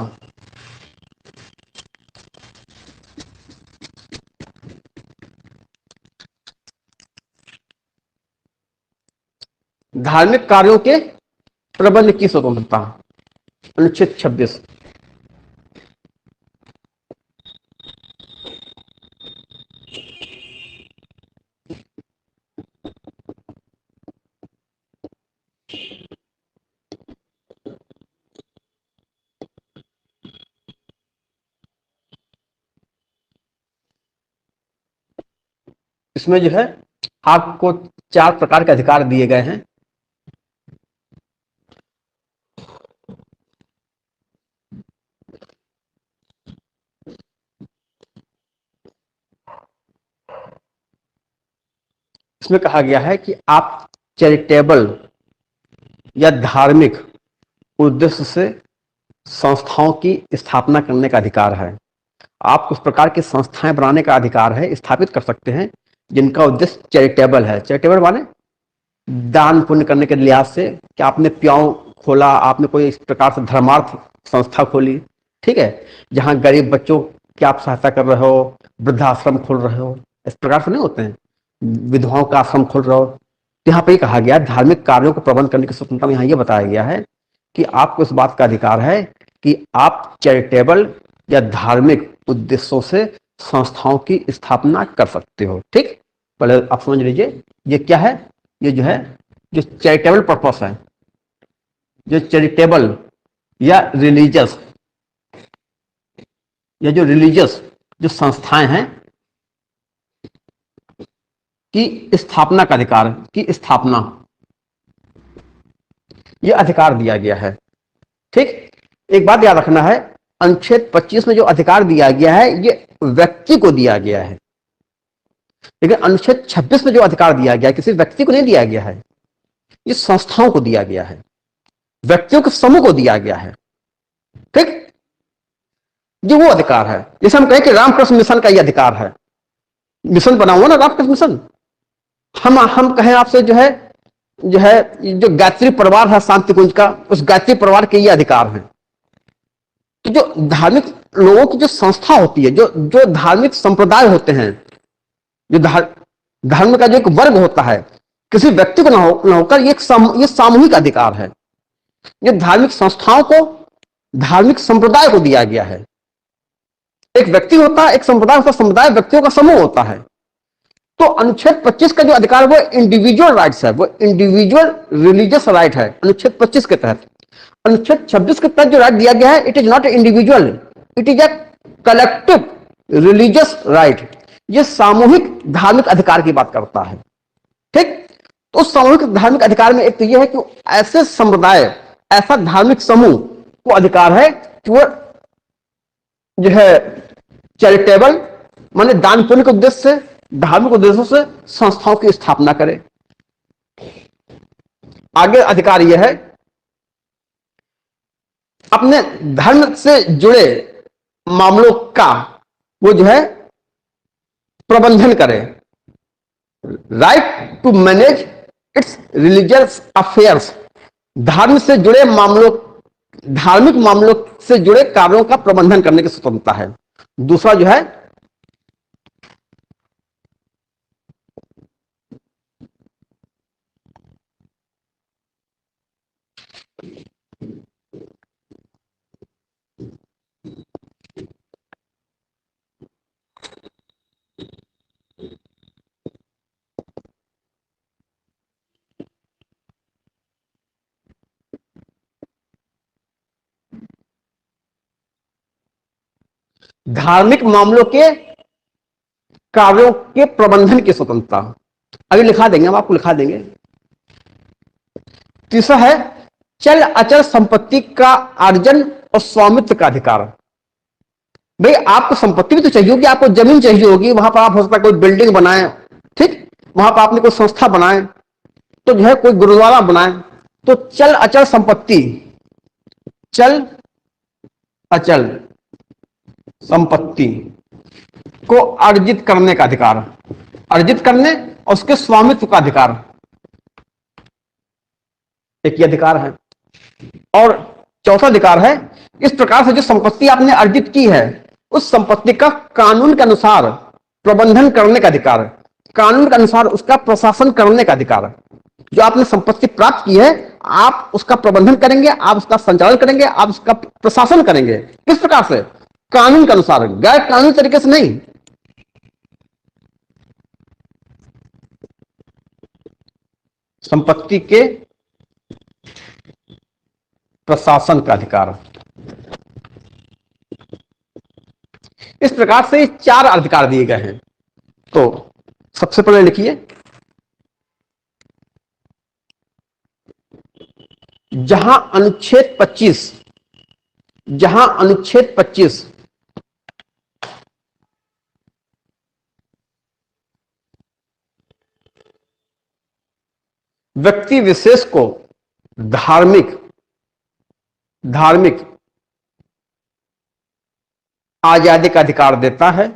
धार्मिक कार्यों के प्रबंध की स्वतंत्रता, अनुच्छेद 26। इसमें जो है आपको 4 प्रकार के अधिकार दिए गए हैं। इसमें कहा गया है कि आप चैरिटेबल या धार्मिक उद्देश्य से संस्थाओं की स्थापना करने का अधिकार है। आप उस प्रकार की संस्थाएं बनाने का अधिकार है, स्थापित कर सकते हैं जिनका उद्देश्य चैरिटेबल है। चैरिटेबल माने दान पुण्य करने के लिहाज से, कि आपने प्याऊ खोला, आपने कोई इस प्रकार से धर्मार्थ संस्था खोली, ठीक है, जहां गरीब बच्चों की आप सहायता कर रहे हो, वृद्धाश्रम खोल रहे हो, इस प्रकार से नहीं होते हैं, विधवाओं का आश्रम खोल रहे हो। तो यहाँ पे कहा गया धार्मिक कार्यों को प्रबंध करने की स्वतंत्रता में यहाँ ये बताया गया है कि आपको इस बात का अधिकार है कि आप चैरिटेबल या धार्मिक उद्देश्यों से संस्थाओं की स्थापना कर सकते हो। ठीक, पहले आप समझ लीजिए ये क्या है। ये जो है जो चैरिटेबल पर्पस है, जो चैरिटेबल या रिलीजियस जो संस्थाएं हैं की स्थापना का अधिकार, की स्थापना, यह अधिकार दिया गया है। ठीक, एक बात याद रखना है, अनुच्छेद 25 में जो अधिकार दिया गया है ये व्यक्ति को दिया गया है, लेकिन अनुच्छेद 26 में जो अधिकार दिया गया है किसी व्यक्ति को नहीं दिया गया है, ये संस्थाओं को दिया गया है, व्यक्तियों के समूह को दिया गया है। ठीक, ये वो अधिकार है, जैसे हम कहें कि रामकृष्ण मिशन का ये अधिकार है, मिशन बना हुआ ना, राष्ट्र मिशन। हम कहें आपसे जो गायत्री परिवार है शांति कुंज का, उस गायत्री परिवार के ये अधिकार हैं। तो जो धार्मिक लोगों की जो संस्था होती है, जो जो धार्मिक संप्रदाय होते हैं, जो धर्म का जो एक वर्ग होता है, किसी व्यक्ति को न होकर ये सामूहिक अधिकार है। ये धार्मिक संस्थाओं को, धार्मिक संप्रदाय को दिया गया है। एक व्यक्ति होता है, एक संप्रदाय होता है, समुदाय व्यक्तियों का समूह होता है। तो अनुच्छेद 25 का जो अधिकार वो इंडिविजुअल राइट्स है, वो इंडिविजुअल रिलीजियस राइट है अनुच्छेद 25 के तहत। अनुच्छेद 26 के तहत जो राइट दिया गया है, it is not individual, it is a collective religious right. ये सामूहिक धार्मिक अधिकार की बात करता है। ठीक, तो उस सामूहिक धार्मिक अधिकार में एक तो यह है कि ऐसे संप्रदाय, ऐसा धार्मिक समूह को अधिकार है कि वो जो है चैरिटेबल, माने दान पुण्य के उद्देश्य से, धार्मिक उद्देश्यों से संस्थाओं की स्थापना करे। आगे अधिकार यह है अपने धर्म से जुड़े मामलों का वो जो है प्रबंधन करे। Right to manage its religious affairs, धर्म से जुड़े मामलों, धार्मिक मामलों से जुड़े कार्यों का प्रबंधन करने की स्वतंत्रता है। दूसरा जो है धार्मिक मामलों के कार्यों के प्रबंधन की स्वतंत्रता। अभी लिखा देंगे, हम आपको लिखा देंगे। तीसरा है चल अचल संपत्ति का अर्जन और स्वामित्व का अधिकार। भाई आपको संपत्ति भी तो चाहिए होगी, आपको जमीन चाहिए होगी, वहां पर आप हो सकता है कोई बिल्डिंग बनाए, ठीक, वहां पर आपने कोई संस्था बनाए, तो जो है कोई गुरुद्वारा बनाए, तो चल अचल संपत्ति, चल अचल संपत्ति को अर्जित करने का अधिकार, अर्जित करने और उसके स्वामित्व का अधिकार, एक ही अधिकार है। और चौथा अधिकार है इस प्रकार से जो संपत्ति आपने अर्जित की है उस संपत्ति का कानून के अनुसार प्रबंधन करने का अधिकार, कानून के अनुसार उसका प्रशासन करने का अधिकार। जो आपने संपत्ति प्राप्त की है आप उसका प्रबंधन करेंगे, आप उसका संचालन करेंगे, आप उसका प्रशासन करेंगे। किस प्रकार से? कानून के अनुसार, गैर कानूनी तरीके से नहीं। संपत्ति के प्रशासन का अधिकार। इस प्रकार से 4 अधिकार दिए गए हैं। तो सबसे पहले लिखिए, जहां अनुच्छेद 25 व्यक्ति विशेष को धार्मिक आजादी का अधिकार देता है,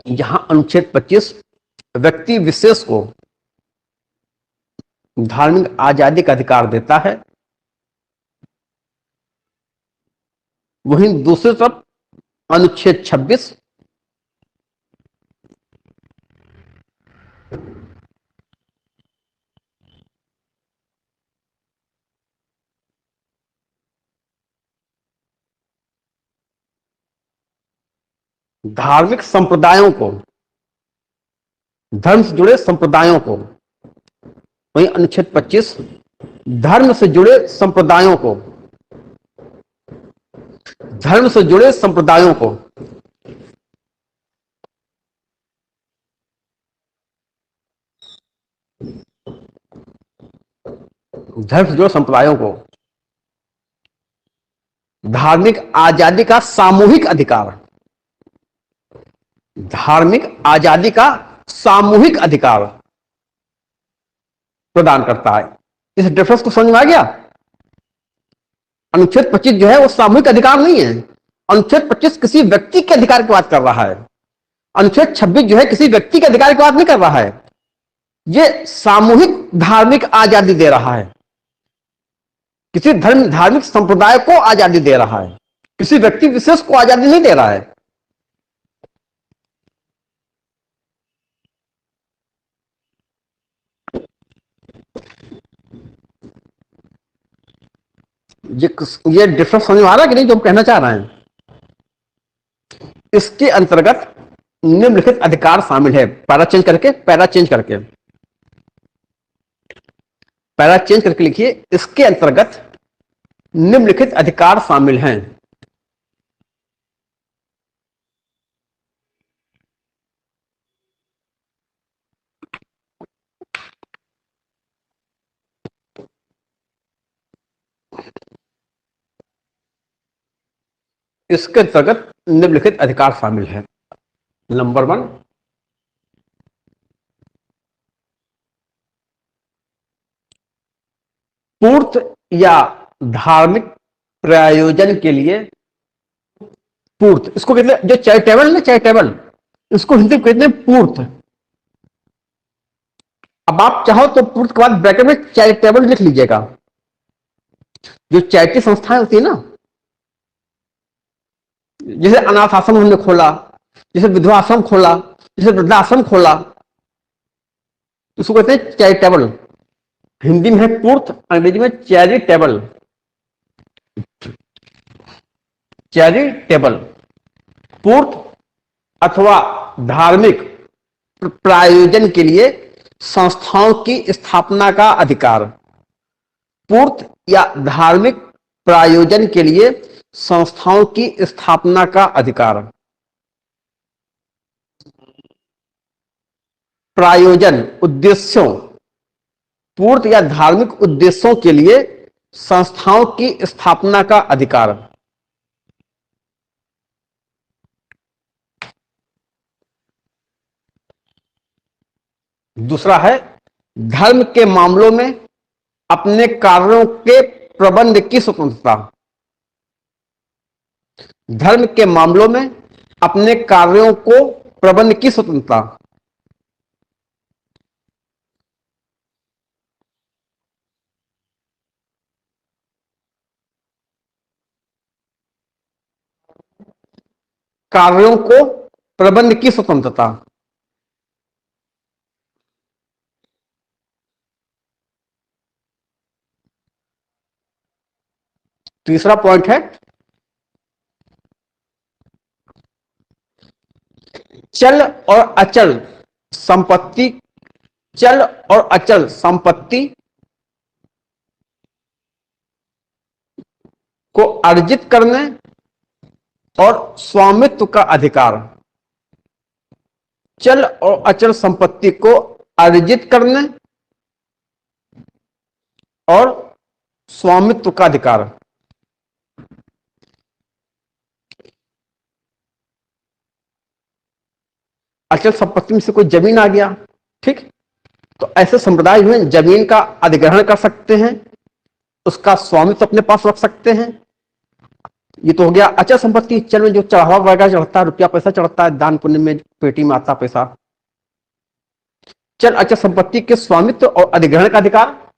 यहां अनुच्छेद 25 व्यक्ति विशेष को धार्मिक आजादी का अधिकार देता है, वहीं दूसरी तरफ अनुच्छेद 26 धार्मिक संप्रदायों को, धर्म से जुड़े संप्रदायों को, वहीं अनुच्छेद 25 धर्म से जुड़े संप्रदायों को, धर्म से जुड़े संप्रदायों को धर्म से जुड़े संप्रदायों को धार्मिक आजादी का सामूहिक अधिकार, धार्मिक आजादी का सामूहिक अधिकार प्रदान करता है। इस डिफरेंस को समझ में आ गया? अनुच्छेद 25 जो है वो सामूहिक अधिकार नहीं है। अनुच्छेद 25 किसी व्यक्ति के अधिकार की बात कर रहा है। अनुच्छेद 26 जो है किसी व्यक्ति के अधिकार की बात नहीं कर रहा है, ये सामूहिक धार्मिक आजादी दे रहा है, किसी धार्मिक संप्रदाय को आजादी दे रहा है, किसी व्यक्ति विशेष को आजादी नहीं दे रहा है। ये डिफरेंस समझ में आ रहा है कि नहीं जो हम कहना चाह रहे हैं? इसके अंतर्गत निम्नलिखित अधिकार शामिल है। पैरा चेंज करके लिखिए, इसके अंतर्गत निम्नलिखित अधिकार शामिल हैं। इसके अंतर्गत निम्नलिखित अधिकार शामिल हैं। नंबर 1, पूर्त या धार्मिक प्रयोजन के लिए पूर्त, इसको कहते हैं जो चैरिटेबल ना, चैरिटेबल, इसको हिंदी में कहते हैं पूर्त। अब आप चाहो तो पूर्त के बाद ब्रैकेट में चैरिटेबल लिख लीजिएगा। जो चैरिटी संस्थाएं होती है ना, जैसे अनाथ आश्रम हमने खोला, जैसे विधवा आश्रम खोला, जैसे वृद्धाश्रम खोला, इसको कहते हैं चैरिटेबल। हिंदी में है पूर्त, अंग्रेजी में चैरिटेबल। चैरिटेबल पूर्त अथवा धार्मिक प्रायोजन के लिए संस्थाओं की स्थापना का अधिकार। पूर्त या धार्मिक प्रायोजन के लिए संस्थाओं की स्थापना का अधिकार। प्रायोजन उद्देश्यों, पूर्त या धार्मिक उद्देश्यों के लिए संस्थाओं की स्थापना का अधिकार। दूसरा है धर्म के मामलों में अपने कार्यों के प्रबंध की स्वतंत्रता। धर्म के मामलों में अपने कार्यों को प्रबंध की स्वतंत्रता। कार्यों को प्रबंध की स्वतंत्रता। तीसरा पॉइंट है चल और अचल संपत्ति। चल और अचल संपत्ति को अर्जित करने और स्वामित्व का अधिकार। चल और अचल संपत्ति को अर्जित करने और स्वामित्व का अधिकार। अचल संपत्ति में से कोई जमीन आ गया, ठीक, तो ऐसे संप्रदाय जो है जमीन का अधिग्रहण कर सकते हैं, उसका स्वामित्व अपने पास रख सकते हैं। ये तो हो गया अचल संपत्ति। चल में जो चढ़ावा वगैरह चढ़ता है, रुपया पैसा चढ़ता है, दान पुण्य में पेटी में आता पैसा। चल अचल संपत्ति के स्वामित्व और अधिग्रहण का अधिकार।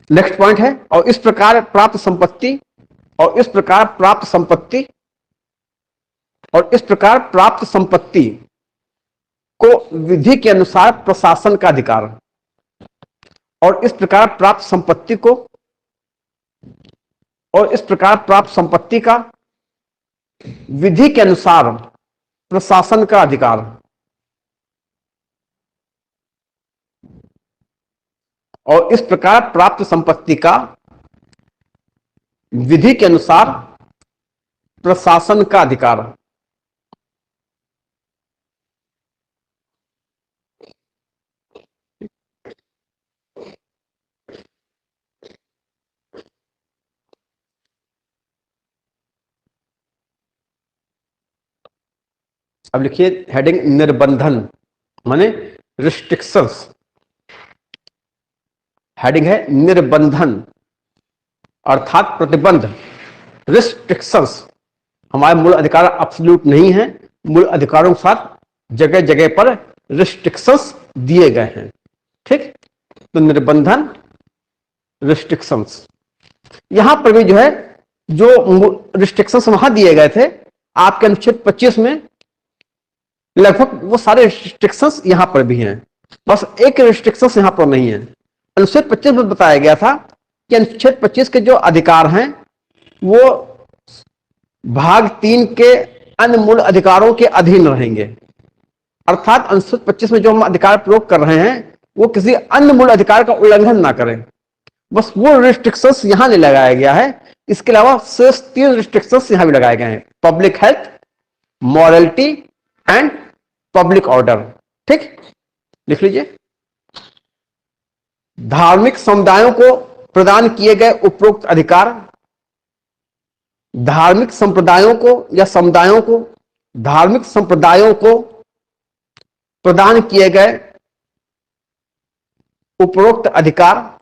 नेक्स्ट पॉइंट है और इस प्रकार प्राप्त संपत्ति और इस प्रकार प्राप्त संपत्ति और इस प्रकार प्राप्त संपत्ति को विधि के अनुसार प्रशासन का अधिकार। और इस प्रकार प्राप्त संपत्ति को और इस प्रकार प्राप्त संपत्ति का विधि के अनुसार प्रशासन का अधिकार। और इस प्रकार प्राप्त संपत्ति का विधि के अनुसार प्रशासन का अधिकार। अब लिखिए हेडिंग निर्बंधन, माने रिस्ट्रिक्शंस। हेडिंग है निर्बंधन अर्थात प्रतिबंध, रिस्ट्रिक्शंस। हमारे मूल अधिकार अब्सोल्यूट नहीं है, मूल अधिकारों के साथ जगह जगह पर रिस्ट्रिक्शंस दिए गए हैं। ठीक, तो निर्बंधन, रिस्ट्रिक्शंस, यहां पर भी जो है जो रिस्ट्रिक्शंस वहां दिए गए थे आपके अनुच्छेद 25 में, लगभग वो सारे रिस्ट्रिक्शंस यहां पर भी हैं, बस एक रिस्ट्रिक्शंस यहां पर नहीं है। अनुच्छेद 25 में बताया गया था कि अनुच्छेद 25 के जो अधिकार हैं वो भाग 3 के अन्य मूल अधिकारों के अधीन रहेंगे। अर्थात अनुच्छेद 25 में जो हम अधिकार प्रयोग कर रहे हैं वो किसी अन्य मूल अधिकार का उल्लंघन ना करें, बस वो रिस्ट्रिक्शंस यहां नहीं लगाया गया है। इसके अलावा शेष 3 रिस्ट्रिक्शंस यहां भी लगाए गए हैं, public health, morality and public order. ठीक, लिख लीजिए। धार्मिक समुदायों को प्रदान किए गए उपरोक्त अधिकार, धार्मिक संप्रदायों को या समुदायों को, धार्मिक संप्रदायों को प्रदान किए गए उपरोक्त अधिकार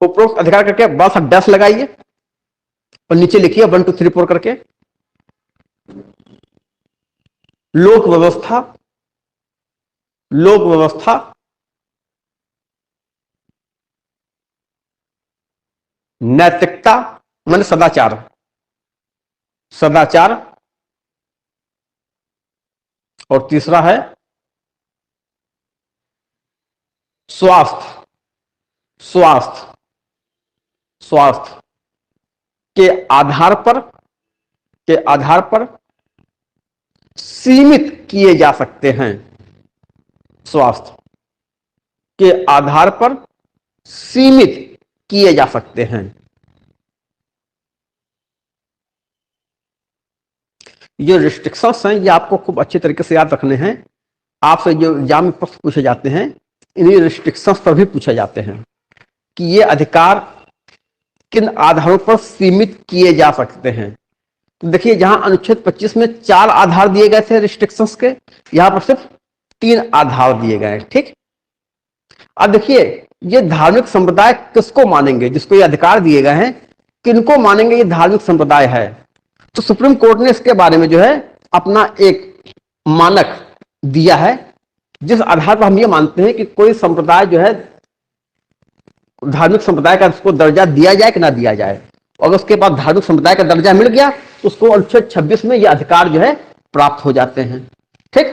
उपरोक्त अधिकार करके बड़ा सा डैश लगाइए और नीचे लिखिए 1 2 3 4 करके। लोक व्यवस्था, लोक व्यवस्था, नैतिकता माने सदाचार, सदाचार, और तीसरा है स्वास्थ्य, स्वास्थ्य, स्वास्थ्य के आधार पर सीमित किए जा सकते हैं, स्वास्थ्य के आधार पर सीमित किए जा सकते हैं। ये रिस्ट्रिक्शंस हैं, ये आपको खूब अच्छे तरीके से याद रखने हैं। आपसे जो एग्जाम में प्रश्न पूछे जाते हैं इन्हीं रिस्ट्रिक्शंस पर भी पूछे जाते हैं कि ये अधिकार किन आधारों पर सीमित किए जा सकते हैं। तो देखिए जहां अनुच्छेद 25 में 4 आधार दिए गए थे रिस्ट्रिक्शंस के, यहां पर सिर्फ 3 आधार दिए गए हैं। ठीक, अब देखिए ये धार्मिक संप्रदाय किसको मानेंगे, जिसको ये अधिकार दिए गए हैं, किनको मानेंगे ये धार्मिक संप्रदाय है। तो सुप्रीम कोर्ट ने इसके बारे में जो है अपना एक मानक दिया है, जिस आधार पर हम ये मानते हैं कि कोई संप्रदाय जो है धार्मिक संप्रदाय का उसको दर्जा दिया जाए कि ना दिया जाए, और उसके बाद धार्मिक संप्रदाय का दर्जा मिल गया तो उसको अनुच्छेद 26 में ये अधिकार जो है प्राप्त हो जाते हैं। ठीक,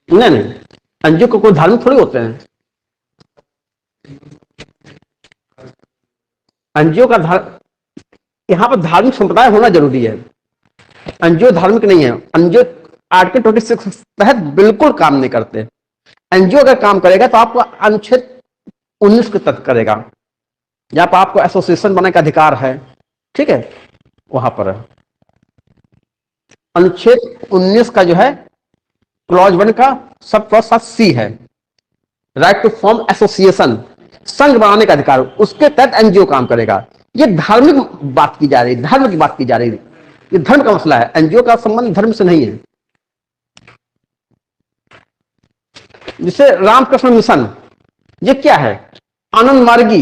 नहीं नहीं, एनजीओ को कोई धार्मिक थोड़ी होते हैं। एनजीओ का यहां पर धार्मिक संप्रदाय होना जरूरी है, एनजीओ धार्मिक नहीं है। एनजीओ आर्टिकल 26 तहत बिल्कुल काम नहीं करते। एनजीओ अगर काम करेगा तो आपको अनुच्छेद 19 के तहत करेगा, जहां पर आपको एसोसिएशन बनाने का अधिकार है। ठीक है, वहां पर अनुच्छेद 19 का जो है क्लॉज 1 का सब क्लॉज 7C है, राइट टू फॉर्म एसोसिएशन, संघ बनाने का अधिकार, उसके तहत एनजीओ काम करेगा। ये धार्मिक बात की जा रही है, धर्म की बात की जा रही है, ये धर्म का मसला है, एनजीओ का संबंध धर्म से नहीं है। जिसे रामकृष्ण मिशन, ये क्या है, आनंद मार्गी,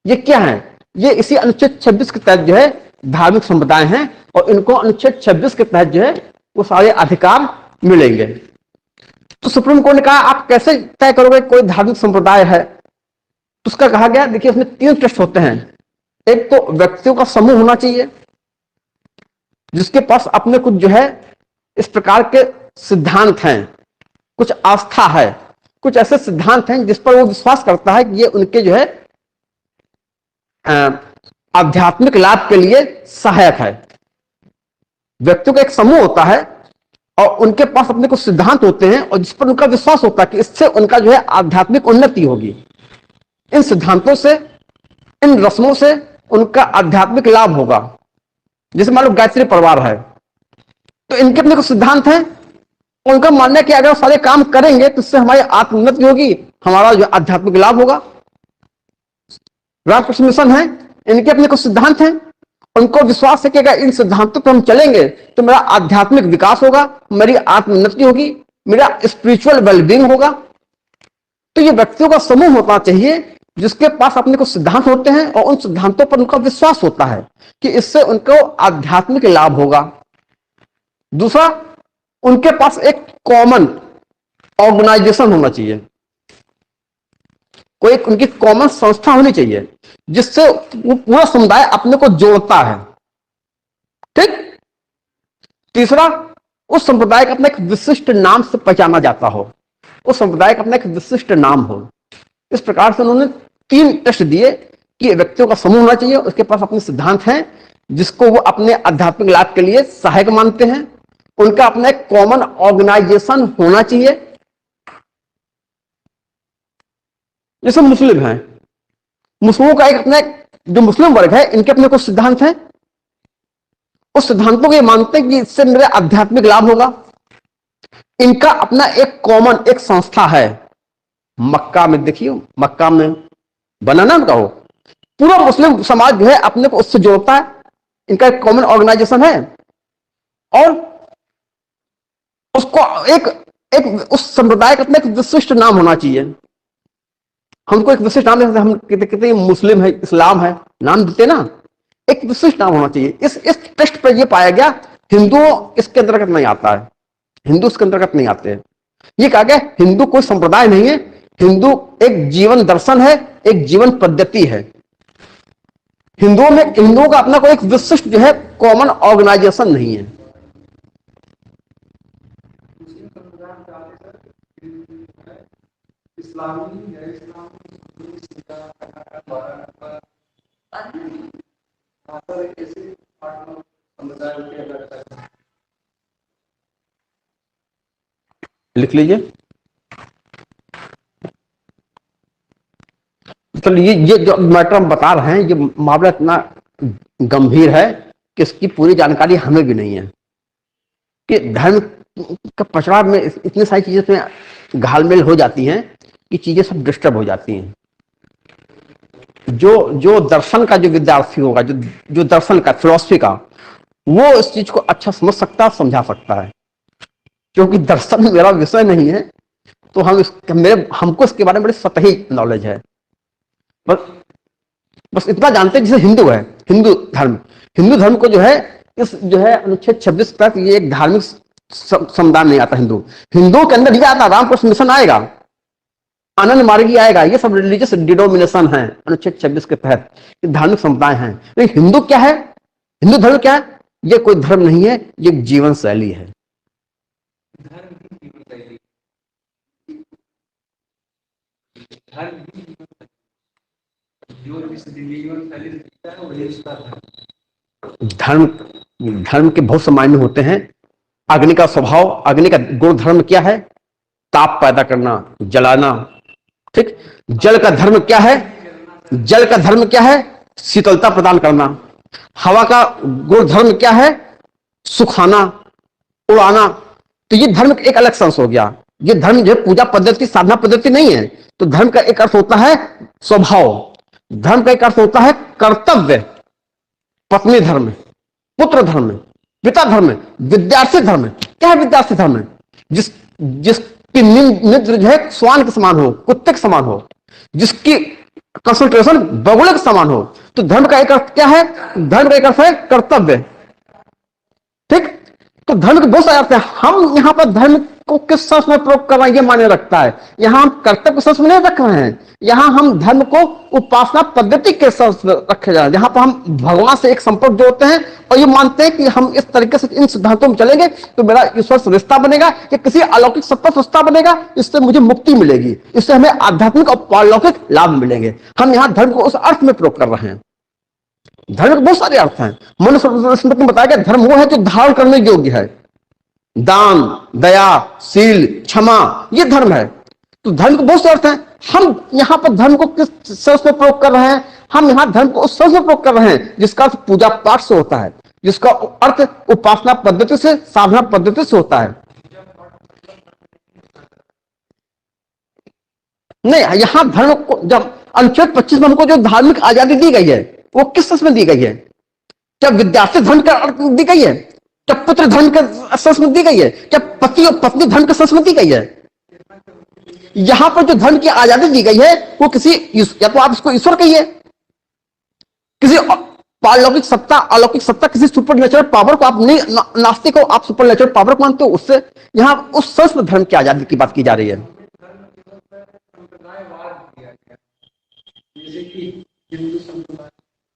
ये क्या है, ये इसी अनुच्छेद 26 के तहत जो है धार्मिक संप्रदाय हैं और इनको अनुच्छेद 26 के तहत जो है वो सारे अधिकार मिलेंगे। तो सुप्रीम कोर्ट ने कहा आप कैसे तय करोगे कोई धार्मिक संप्रदाय है, तो उसका कहा गया देखिए उसमें 3 टेस्ट होते हैं। एक तो व्यक्तियों का समूह होना चाहिए जिसके पास अपने कुछ जो है इस प्रकार के सिद्धांत हैं, कुछ आस्था है, कुछ ऐसे सिद्धांत हैं जिस पर वो विश्वास करता है कि ये उनके जो है आध्यात्मिक लाभ के लिए सहायक है। व्यक्तियों का एक समूह होता है और उनके पास अपने कुछ सिद्धांत होते हैं और जिस पर उनका विश्वास होता है कि इससे उनका जो है आध्यात्मिक उन्नति होगी, इन सिद्धांतों से, इन रस्मों से उनका आध्यात्मिक लाभ होगा। जैसे मान लो गायत्री परिवार है, तो इनके अपने कुछ सिद्धांत हैं। उनका मानना है कि अगर सारे काम करेंगे तो इससे हमारी आत्मोन्नति होगी, हमारा जो आध्यात्मिक लाभ होगा। रामकृष्ण मिशन है, इनके अपने कुछ सिद्धांत हैं। उनको विश्वास है कि अगर इन सिद्धांतों पर हम चलेंगे तो मेरा आध्यात्मिक विकास होगा, मेरी आत्मोन्नति होगी, मेरा स्पिरिचुअल वेलबींग होगा। तो ये व्यक्तियों का समूह होना चाहिए जिसके पास अपने कुछ सिद्धांत होते हैं और उन सिद्धांतों पर उनका विश्वास होता है कि इससे उनको आध्यात्मिक लाभ होगा। दूसरा, उनके पास एक कॉमन ऑर्गेनाइजेशन होना चाहिए, कोई उनकी कॉमन संस्था होनी चाहिए जिससे वो पूरा समुदाय अपने को जोड़ता है। ठीक। तीसरा, उस संप्रदाय का अपना एक विशिष्ट नाम से पहचाना जाता हो, उस संप्रदाय का अपना एक विशिष्ट नाम हो। इस प्रकार से उन्होंने 3 टेस्ट दिए कि व्यक्तियों का समूह होना चाहिए, उसके पास अपने सिद्धांत हैं जिसको वो अपने आध्यात्मिक लाभ के लिए सहायक मानते हैं, उनका अपना एक कॉमन ऑर्गेनाइजेशन होना चाहिए। जैसे मुस्लिम हैं, मुस्लिमों का एक अपना जो मुस्लिम वर्ग है इनके अपने कुछ सिद्धांत हैं, उस सिद्धांतों को ये मानते हैं कि इससे मेरा आध्यात्मिक लाभ होगा। इनका अपना एक कॉमन एक संस्था है, मक्का में देखिए, मक्का में बनाना उनका हो, पूरा मुस्लिम समाज जो है अपने को उससे जोड़ता है, इनका एक कॉमन ऑर्गेनाइजेशन है। और उसको एक उस संप्रदाय का अपना एक विशिष्ट नाम होना चाहिए। हमको एक विशिष्ट नाम, जैसे हम कहते हैं मुस्लिम है, इस्लाम है, नाम देते ना, एक विशिष्ट नाम होना चाहिए। इस टेस्ट पर यह पाया गया हिंदू इसके अंतर्गत नहीं आता है, हिंदू इसके अंतर्गत नहीं आते हैं। ये कहा गया हिंदू कोई संप्रदाय नहीं है, हिंदू एक जीवन दर्शन है, एक जीवन पद्धति है। हिंदुओं का अपना कोई एक विशिष्ट जो है कॉमन ऑर्गेनाइजेशन नहीं है। लिख लीजिए। मतलब ये जो मैटर हम बता रहे हैं, ये मामला इतना गंभीर है कि इसकी पूरी जानकारी हमें भी नहीं है कि धर्म का पचड़ा में इतनी सारी चीजें में घालमेल हो जाती हैं कि चीजें सब डिस्टर्ब हो जाती हैं। जो दर्शन का जो विद्यार्थी होगा, जो दर्शन का फिलॉसफी का, वो इस चीज को अच्छा समझ सकता है, समझा सकता है। क्योंकि दर्शन मेरा विषय नहीं है तो हमको इसके बारे में बड़ी सतही नॉलेज है। बस इतना जानते हैं, जैसे हिंदू है, हिंदू धर्म को जो है इस जो है अनुच्छेद 26 तक ये एक धार्मिक समुदाय नहीं आता। हिंदुओं के अंदर ये आता, रामकृष्ण मिशन आएगा, आनंद मार्गी आएगा, ये सब रिलीजियस डिनोमिनेशन है अनुच्छेद 26 के तहत, ये धार्मिक समुदाय हैं। लेकिन हिंदू क्या है, हिंदू धर्म क्या है? ये कोई धर्म नहीं है, ये एक जीवन शैली है। धर्म के बहुत से मायने होते हैं। अग्नि का स्वभाव, अग्नि का गुण धर्म क्या है? ताप पैदा करना, जलाना। ठीक। जल का धर्म क्या है? जल का धर्म क्या है? शीतलता प्रदान करना। हवा का गुण धर्म क्या है? सुखाना, उड़ाना। तो ये धर्म एक अलग सेंस हो गया। ये धर्म जो है पूजा पद्धति, साधना पद्धति नहीं है। तो धर्म का एक अर्थ होता है स्वभाव, धर्म का एक अर्थ होता है कर्तव्य, पत्नी धर्म, पुत्र धर्म, पिता धर्म, विद्यार्थी धर्म। क्या है विद्यार्थी धर्म? जिसकी निद्र जो है श्वान के समान हो, कुत्ते के समान हो, जिसकी कंसंट्रेशन बगुले के समान हो। तो धर्म का एक अर्थ क्या है? धर्म का एक अर्थ है कर्तव्य। ठीक। तो धर्म के बहुत सारे अर्थ हैं। हम यहां पर धर्म को किस सेंस में प्रयोग कर रहे हैं ये मायने रखता है। यहां हम कर्तव्य के सेंस में नहीं रख रहे हैं, यहां हम धर्म को उपासना पद्धति के सेंस में रखे जा रहे हैं, जहां पर हम भगवान से एक संपर्क जोड़ते हैं और ये मानते हैं कि हम इस तरीके से इन सिद्धांतों में चलेंगे तो मेरा ईश्वर से रिश्ता बनेगा, या किसी अलौकिक सत्ता से रिश्ता बनेगा, इससे मुझे मुक्ति मिलेगी, इससे हमें आध्यात्मिक और पारलौकिक लाभ मिलेंगे। हम यहां धर्म को उस अर्थ में प्रयोग कर रहे हैं। धर्म के बहुत सारे अर्थ हैं। मनुष्य में बताया गया धर्म वो है जो धारण करने योग्य है। दान, दया, शील, क्षमा, ये धर्म है। तो धर्म के बहुत से अर्थ हैं। हम यहां पर धर्म को किस सेंस में प्रयोग कर रहे हैं? हम यहां धर्म को उस सेंस में प्रयोग कर रहे हैं जिसका अर्थ पूजा पाठ से होता है, जिसका अर्थ उपासना पद्धति से, साधना पद्धति से होता है। नहीं, यहां धर्म को जब अनुच्छेद 25 में हमको जो धार्मिक आजादी दी गई है वो किस सेंस में दी गई है? क्या विद्यार्थी धर्म का अर्थ दी गई है? क्या पुत्र धर्म का सेंस में दी गई है? क्या पति और पत्नी धर्म के सेंस में दी गई है? यहां पर जो धर्म की आजादी दी गई है वो किसी, या तो आप इसको ईश्वर कहिए, किसी पारलौकिक सत्ता, अलौकिक सत्ता, किसी सुपर नेचुरल पावर को आप नहीं, नास्तिक हो आप, सुपर नेचुरल पावर को मानते हो, उससे यहां उस सेंस में धर्म की आजादी की बात की जा रही है। जैसे कि हिंदू संप्रदाय,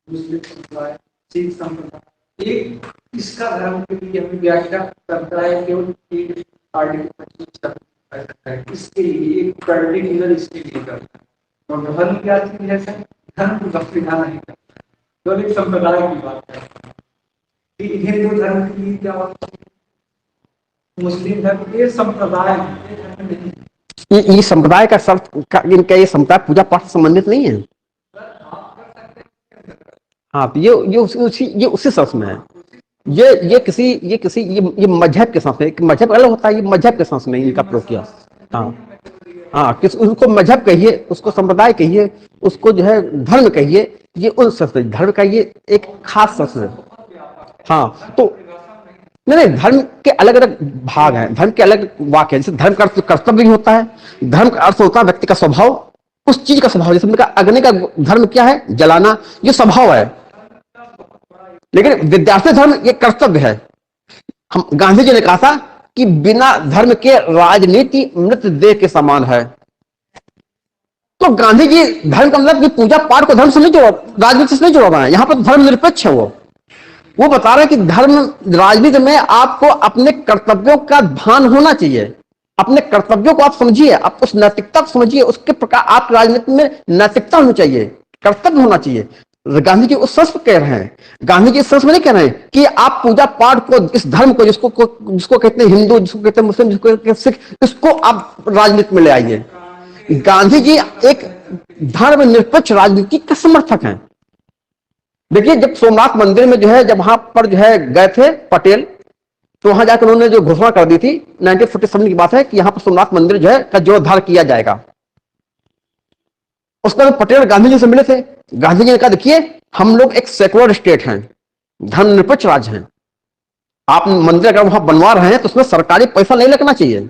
मुस्लिम संप्रदाय, सिख संप्रदाय, एक इसका धर्म के लिए हमें व्याख्या करता है केवल एक आर्टिकल 25 तक करता है, इसके लिए एक पर्टिकुलर इसके लिए करता है। और धर्म क्या चीज है? धर्म संविधान नहीं करता, केवल एक संप्रदाय की बात करता है। हिंदू धर्म के लिए क्या होता है, मुस्लिम धर्म के संप्रदाय, ये संप्रदाय का शर्त इनका, ये संप्रदाय पूजा पाठ से संबंधित नहीं है। हाँ, तो ये उसी सेंस में है। ये मजहब के साथ में, मजहब अलग होता है, ये मजहब के साथ में इनका प्रयोग किया। हाँ हाँ, उसको मजहब कहिए, उसको संप्रदाय कहिए, उसको जो है धर्म कहिए, ये उन सेंस में, धर्म का ये एक खास सेंस है। हाँ, तो नहीं, धर्म के अलग अलग भाग हैं, धर्म के अलग वाक्य है। जैसे धर्म का अर्थ कर्तव्य भी होता है, धर्म का अर्थ होता है व्यक्ति का स्वभाव, उस चीज का स्वभाव। जैसे हमने कहा अग्नि का धर्म क्या है? जलाना, ये स्वभाव है। लेकिन विद्यार्थी धर्म ये कर्तव्य है। हम, गांधी जी ने कहा था कि बिना धर्म के राजनीति मृत देह के समान है। तो गांधी जी धर्म का मतलब कि पूजा पाठ को धर्म से नहीं जोड़ा, राजनीति से नहीं जोड़ा रहा है। यहां पर धर्म निरपेक्ष है। वो बता रहे हैं कि धर्म, राजनीति में आपको अपने कर्तव्यों का भान होना चाहिए, अपने कर्तव्यों को आप समझिए, आप उस नैतिकता को समझिए, उसके प्रकार आप राजनीति में नैतिकता होनी चाहिए, कर्तव्य होना चाहिए। गांधी जी उस सेंस में कह रहे हैं, गांधी जी इस सेंस में नहीं कह रहे हैं कि आप पूजा पाठ को, इस धर्म को, जिसको कहते हैं हिंदू, जिसको कहते हैं मुस्लिम, जिसको कहते हैं सिख, इसको आप राजनीति में ले आइए। गांधी जी एक धर्म निरपेक्ष राजनीति के समर्थक हैं। देखिए, जब सोमनाथ मंदिर में जो है, जब वहां पर जो है गए थे पटेल, तो वहां जाकर उन्होंने जो घोषणा कर दी थी 1947 की बात है कि यहां पर सोमनाथ मंदिर जो है का जीर्णोद्धार किया जाएगा। उसमें पटेल गांधी जी से मिले थे। गांधी जी ने कहा देखिए, हम लोग एक सेकुलर स्टेट हैं, धर्मनिरपेक्ष राज्य हैं, आप मंदिर अगर वहां बनवा रहे हैं तो उसमें सरकारी पैसा नहीं लगना चाहिए।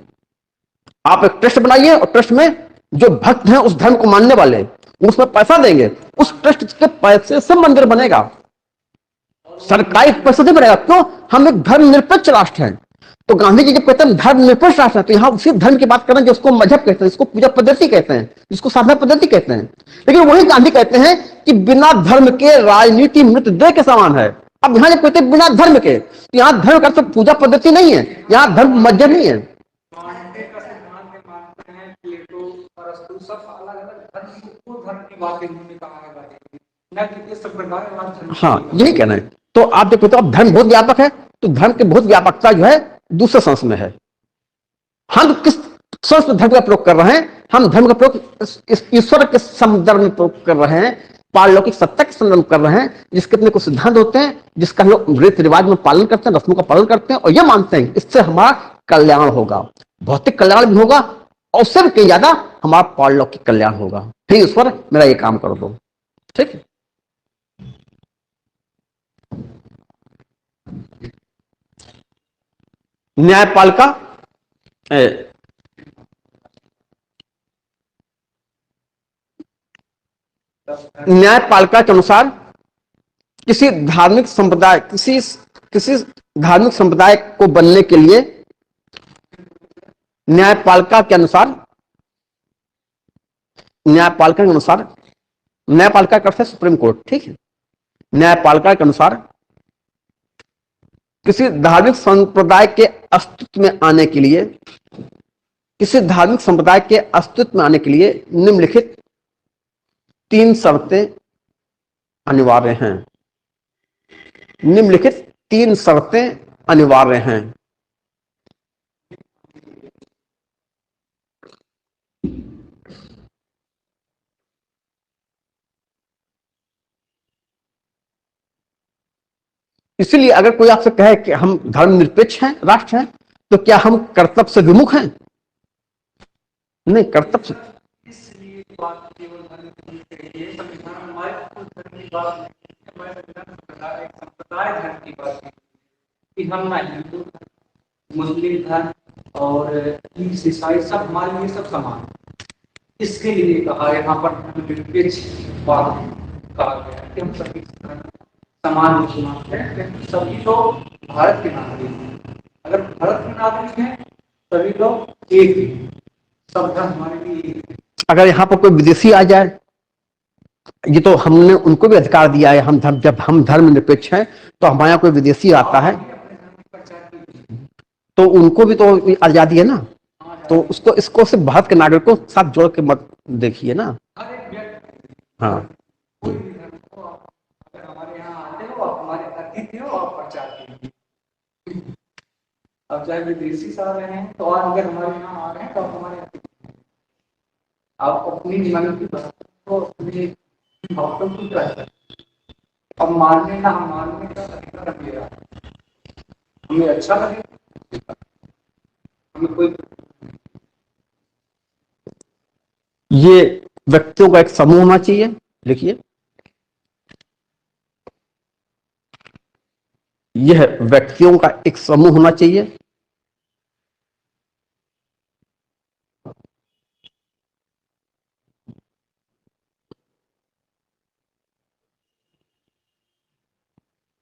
आप एक ट्रस्ट बनाइए और ट्रस्ट में जो भक्त हैं उस धर्म को मानने वाले उसमें पैसा देंगे, उस ट्रस्ट के पैसे से मंदिर बनेगा, सरकारी पैसे से बनेगा। क्यों? हम एक धर्म निरपेक्ष राष्ट्र हैं। तो गांधी जी जब कहते हैं धर्म निरपेक्ष राष्ट्र है, तो यहां उसी धर्म की बात कर रहे हैं जिसको मजहब कहते हैं, जिसको पूजा पद्धति कहते हैं, जिसको साधना पद्धति कहते हैं। लेकिन वही गांधी कहते हैं कि बिना धर्म के राजनीति मृत देह के समान है। अब यहां जब कहते हैं बिना धर्म के, तो यहां धर्म का सिर्फ पूजा पद्धति नहीं है, यहां धर्म मजहब नहीं है। हाँ, यही कहना है। तो आप देखो, तो अब धर्म बहुत व्यापक है, तो धर्म की बहुत व्यापकता जो है दूसरे संस में है। हम किस संस में धर्म का प्रयोग कर रहे हैं? हम धर्म का प्रयोग ईश्वर के संदर्भ में प्रयोग कर रहे हैं, पारलौकिक सत्ता के संदर्भ में कर रहे हैं, जिसके अपने कुछ सिद्धांत होते हैं, जिसका हम लोग रीति रिवाज में पालन करते हैं, रस्मों का पालन करते हैं, और यह मानते हैं इससे हमारा कल्याण होगा, भौतिक कल्याण भी होगा, और उससे भी कहीं ज्यादा हमारा पारलौकिक कल्याण होगा। हे ईश्वर, मेरा ये काम कर दो। ठीक है। न्यायपालिका, न्यायपालिका के अनुसार किसी धार्मिक संप्रदाय, किसी धार्मिक संप्रदाय को बनने के लिए न्यायपालिका के अनुसार, न्यायपालिका के अनुसार, न्यायपालिका का अर्थ है सुप्रीम कोर्ट, ठीक है। न्यायपालिका के अनुसार किसी धार्मिक संप्रदाय के अस्तित्व में आने के लिए, किसी धार्मिक संप्रदाय के अस्तित्व में आने के लिए निम्नलिखित 3 शर्तें अनिवार्य हैं। निम्नलिखित 3 शर्तें अनिवार्य हैं। इसलिए अगर कोई आपसे कहे कि हम धर्मनिरपेक्ष हैं, राष्ट्र हैं, तो क्या हम कर्तव्य से विमुख हैं? नहीं, कर्तव्य से। इसलिए बात केवल धर्म की नहीं है, संविधान हमारे कुल धर्म की बात नहीं है, हमारे संविधान संप्रदाय एक संप्रदाय धर्म की बात है कि हम ना हिंदू मुस्लिम धर्म और ईसाई सब हमारे लिए सब समान। इसके लिए कहा यहाँ पर धर्मनिरपेक्ष बात कहा गया है कि हम सभी समान रूप से मानते हैं, क्योंकि सभी लोग भारत के नागरिक हैं। अगर भारत के नागरिक हैं सभी लोग एक ही, सब धर्म हमारे लिए एक है। अगर यहाँ पर कोई विदेशी आ जाए, ये तो हमने उनको भी अधिकार दिया है, हम धर्म, जब हम धर्मनिरपेक्ष हैं तो हमारे यहाँ कोई विदेशी आता है तो उनको भी तो आजादी है ना, तो उसको इसको सिर्फ भारत के नागरिकों के साथ जोड़ के मत देखिए ना। हाँ, कोई भी धर्म को अगर हमारे यहाँ आते हो, आप हमारे अतिथि हो, आप प्रचार कीजिए। अब चाहे विदेशी से आ रहे हैं तो आज अगर हमारे यहाँ आ रहे हैं तो आप हमारे अतिथि हैं। आप अपनी मन की बात को, अपने भावों को कह सकते हैं। अब मानने ना मानने का अधिकार मेरा है, हमें अच्छा लगे, हमें कोई ये व्यक्तियों का एक समूह होना चाहिए। देखिए, यह व्यक्तियों का एक समूह होना चाहिए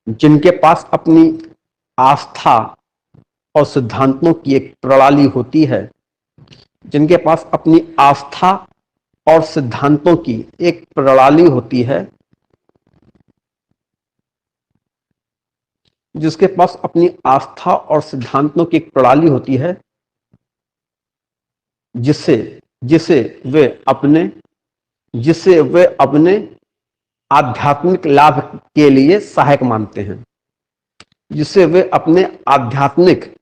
जिनके पास अपनी आस्था और सिद्धांतों की एक प्रणाली होती है, जिनके पास अपनी आस्था और सिद्धांतों की एक प्रणाली होती है, जिसके पास अपनी आस्था और सिद्धांतों की एक प्रणाली होती है, जिससे जिसे वे अपने जिसे वे अपने आध्यात्मिक लाभ के लिए सहायक मानते हैं, जिसे वे अपने आध्यात्मिक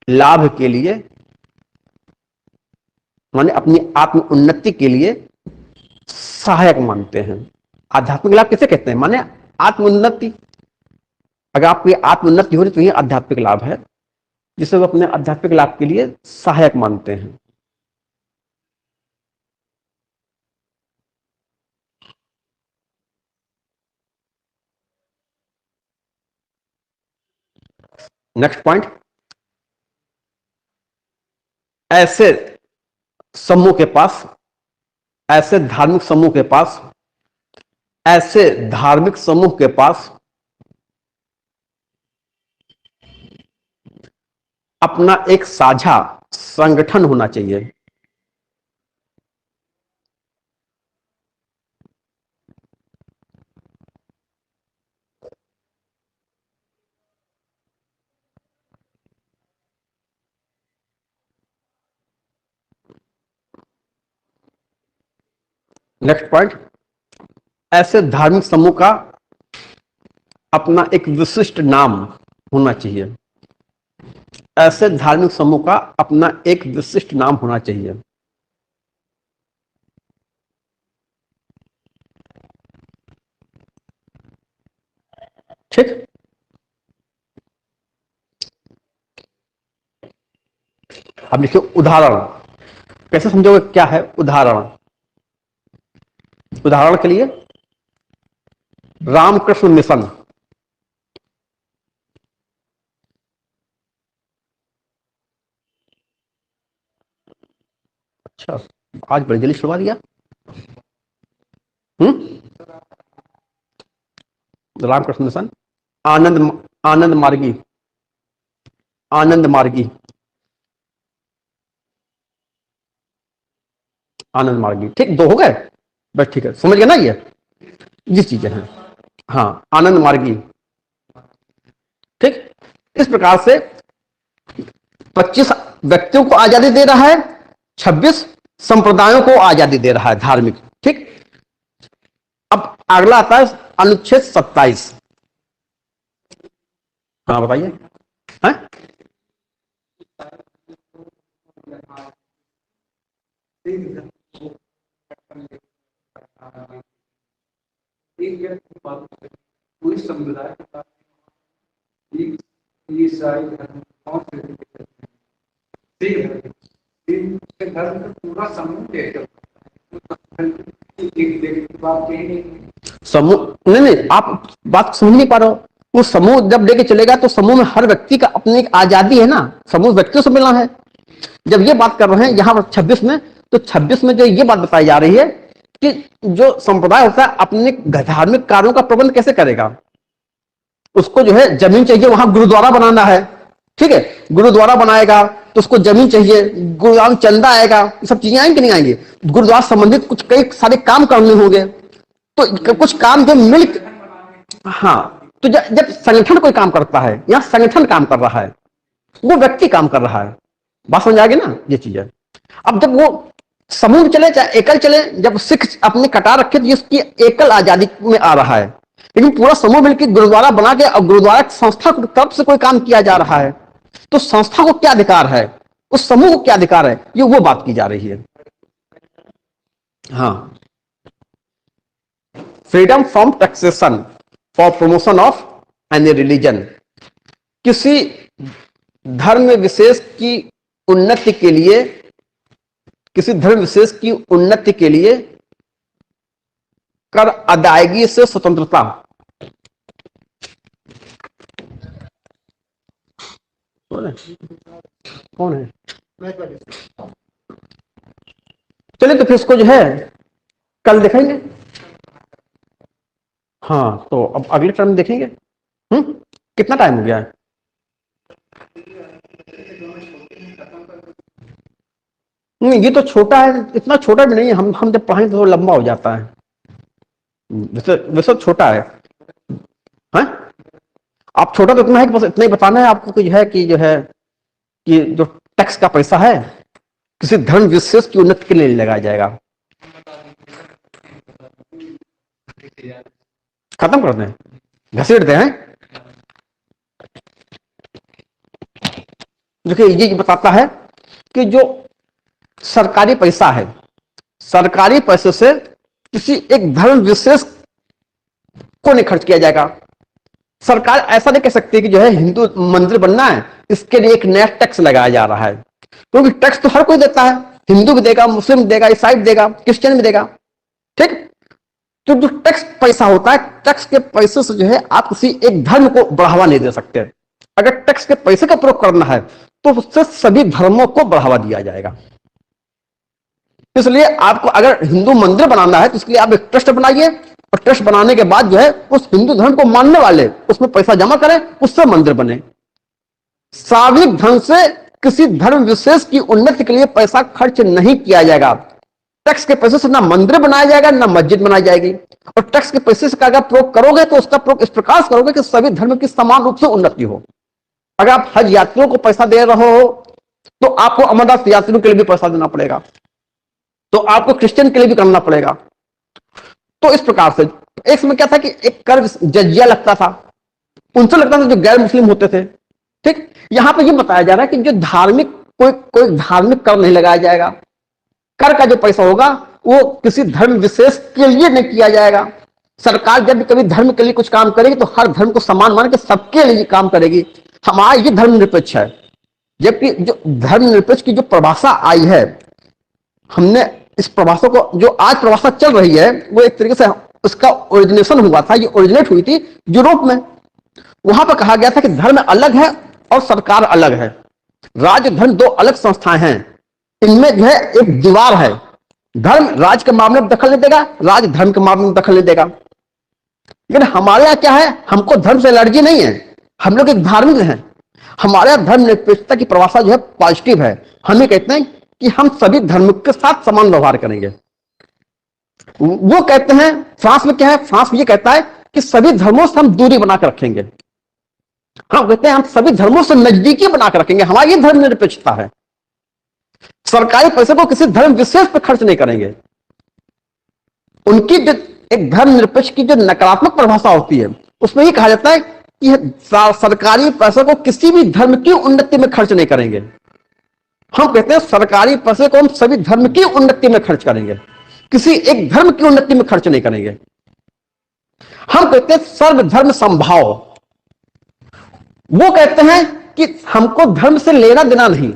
लाभ के लिए, माने अपनी आत्म उन्नति के लिए सहायक मानते हैं। आध्यात्मिक लाभ किसे कहते हैं? माने आत्म उन्नति। अगर आपकी आत्म उन्नति हो रही तो ये आध्यात्मिक लाभ है, जिसे वो अपने आध्यात्मिक लाभ के लिए सहायक मानते हैं। नेक्स्ट पॉइंट, ऐसे समूह के पास, ऐसे धार्मिक समूह के पास, ऐसे धार्मिक समूह के पास अपना एक साझा संगठन होना चाहिए। नेक्स्ट पॉइंट, ऐसे धार्मिक समूह का अपना एक विशिष्ट नाम होना चाहिए। ऐसे धार्मिक समूह का अपना एक विशिष्ट नाम होना चाहिए। ठीक, अब देखिए उदाहरण कैसे समझोगे, क्या है उदाहरण? उदाहरण के लिए रामकृष्ण मिशन, अच्छा आज बड़ी जल्दी छुड़वा दिया। रामकृष्ण मिशन, आनंद आनंद मार्गी, आनंद मार्गी, आनंद मार्गी, ठीक, दो हो गए बस, ठीक है, समझ गए ना ये चीजें हैं। हाँ, आनंद मार्गी, ठीक। इस प्रकार से 25 व्यक्तियों को आजादी दे रहा है, 26 संप्रदायों को आजादी दे रहा है धार्मिक, ठीक। अब अगला आता है अनुच्छेद 27। हाँ बताइए। हैं? एक व्यक्ति पूरी समुदाय के साथ ईसाई धर्म कौन से रिलीजन है? सिख धर्म। सिख धर्म का पूरा समूह कैसे होता है? एक देखने की बात यही नहीं है। समूह नहीं, आप बात समझ नहीं पा रहे हो। वो समूह जब लेके चलेगा तो समूह में हर व्यक्ति का अपनी एक आजादी है ना, समूह व्यक्तियों से मिलना है। जब ये बात कर रहे हैं यहाँ पर 26 में, तो 26 में जो ये बात बताई जा रही है कि जो संप्रदाय होता है अपने धार्मिक कार्यों का प्रबंध कैसे करेगा। उसको जो है जमीन चाहिए, वहां गुरुद्वारा बनाना है, ठीक है, गुरुद्वारा बनाएगा तो उसको जमीन चाहिए, गुरुद्वारा में चंदा आएगा, ये सब चीजें आएंगी नहीं आएंगी, गुरुद्वारा संबंधित कुछ कई सारे काम करने होंगे, तो कुछ काम जो मिल, हाँ, तो जब संगठन कोई काम करता है, या संगठन काम कर रहा है, वो व्यक्ति काम कर रहा है, बात समझ आ गई ना ये चीज है। अब जब वो समूह में चले चाहे एकल चले, जब सिख अपने कटार रखे तो इसकी एकल आजादी में आ रहा है, लेकिन पूरा समूह मिलकर गुरुद्वारा बना के और गुरुद्वारा संस्था की तरफ से कोई काम किया जा रहा है, तो संस्था को क्या अधिकार है, उस समूह को क्या अधिकार है, ये वो बात की जा रही है। हाँ, freedom from taxation for promotion of any religion, किसी धर्म विशेष की उन्नति के लिए, किसी धर्म विशेष की उन्नति के लिए कर अदायगी से स्वतंत्रता। कौन है? चलिए तो फिर इसको जो है कल देखेंगे। हाँ, तो अब अगले टर्म देखेंगे। कितना टाइम हो गया है? नहीं, ये तो छोटा है, इतना छोटा भी नहीं है, हम जब पढ़ाएंगे तो लंबा हो जाता है, वैसे छोटा है। हैं? आप छोटा तो इतना है कि बस इतना ही बताना है आपको कि जो है कि जो टैक्स का पैसा है किसी धर्म विशेष की उन्नति के लिए लगाया जाएगा। खत्म कर दें, घसीट दें। देखिए ये बताता है कि जो सरकारी पैसा है, सरकारी पैसे से किसी एक धर्म विशेष को नहीं खर्च किया जाएगा। सरकार ऐसा नहीं कह सकती कि जो है हिंदू मंदिर बनना है इसके लिए एक नया टैक्स लगाया जा रहा है, क्योंकि टैक्स तो हर कोई देता है, हिंदू भी देगा, मुस्लिम भी देगा, ईसाई भी देगा, क्रिश्चियन भी देगा, ठीक। तो जो टैक्स पैसा होता है, टैक्स के पैसे से जो है आप किसी एक धर्म को बढ़ावा नहीं दे सकते। अगर टैक्स के पैसे का प्रयोग करना है तो उससे सभी धर्मों को बढ़ावा दिया जाएगा। इसलिए आपको अगर हिंदू मंदिर बनाना है तो इसके लिए आप एक ट्रस्ट बनाइए, और ट्रस्ट बनाने के बाद जो है उस हिंदू धर्म को मानने वाले उसमें पैसा जमा करें, उससे मंदिर बने। सार्वजनिक ढंग से किसी धर्म विशेष की उन्नति के लिए पैसा खर्च नहीं किया जाएगा। टैक्स के पैसे से ना मंदिर बनाया जाएगा ना मस्जिद बनाई जाएगी। और टैक्स के पैसे से अगर प्रयोग करोगे तो उसका प्रयोग इस प्रकार करोगे कि सभी धर्म की समान रूप से उन्नति हो। अगर आप हज यात्रियों को पैसा दे रहे हो तो आपको अमरनाथ यात्रियों के लिए भी पैसा देना पड़ेगा, तो आपको क्रिश्चियन के लिए भी करना पड़ेगा। तो इस प्रकार से एक समय क्या था कि एक कर जजिया लगता था, उनसे लगता था जो गैर मुस्लिम होते थे, ठीक। यहां पर यह बताया जा रहा है कि जो धार्मिक कोई धार्मिक कर नहीं लगाया जाएगा। कर का जो पैसा होगा वो किसी धर्म विशेष के लिए नहीं किया जाएगा। सरकार जब भी कभी धर्म के लिए कुछ काम करेगी तो हर धर्म को समान मान के सबके लिए काम करेगी। हमारा ये धर्मनिरपेक्ष है, जबकि जो धर्मनिरपेक्ष की जो परिभाषा आई है, हमने इस परिभाषा को, जो आज परिभाषा चल रही है वो एक तरीके से उसका ओरिजिनेशन हुआ था, ये ओरिजिनेट हुई थी यूरोप में। वहां पर कहा गया था कि धर्म अलग है और सरकार अलग है, राज्य धर्म दो अलग संस्थाएं हैं, इनमें जो है एक दीवार है। धर्म राज्य के मामले में दखल नहीं देगा, राज्य धर्म के मामले में दखल नहीं देगा। लेकिन हमारे यहाँ क्या है, हमको धर्म से एलर्जी नहीं है, हम लोग एक धार्मिक हैं। हमारे यहाँ धर्म निरपेक्षता की परिभाषा जो है पॉजिटिव है। हम ये कहते हैं कि हम सभी धर्म के साथ समान व्यवहार करेंगे। वो कहते हैं, फ्रांस में क्या है, फ्रांस में ये कहता है कि सभी धर्मों से हम दूरी बनाकर रखेंगे। हम कहते हैं हम सभी धर्मों से नजदीकी बनाकर रखेंगे, हमारी ये धर्म निरपेक्षता है। सरकारी पैसे को किसी धर्म विशेष पर खर्च नहीं करेंगे। उनकी जो एक धर्म निरपेक्ष की जो नकारात्मक परिभाषा होती है उसमें ये कहा जाता है कि सरकारी पैसे को किसी भी धर्म की उन्नति में खर्च नहीं करेंगे। हम कहते हैं सरकारी पैसे को हम सभी धर्म की उन्नति में खर्च करेंगे, किसी एक धर्म की उन्नति में खर्च नहीं करेंगे। हम कहते हैं सर्वधर्म समभाव। वो कहते हैं कि हमको धर्म से लेना देना नहीं,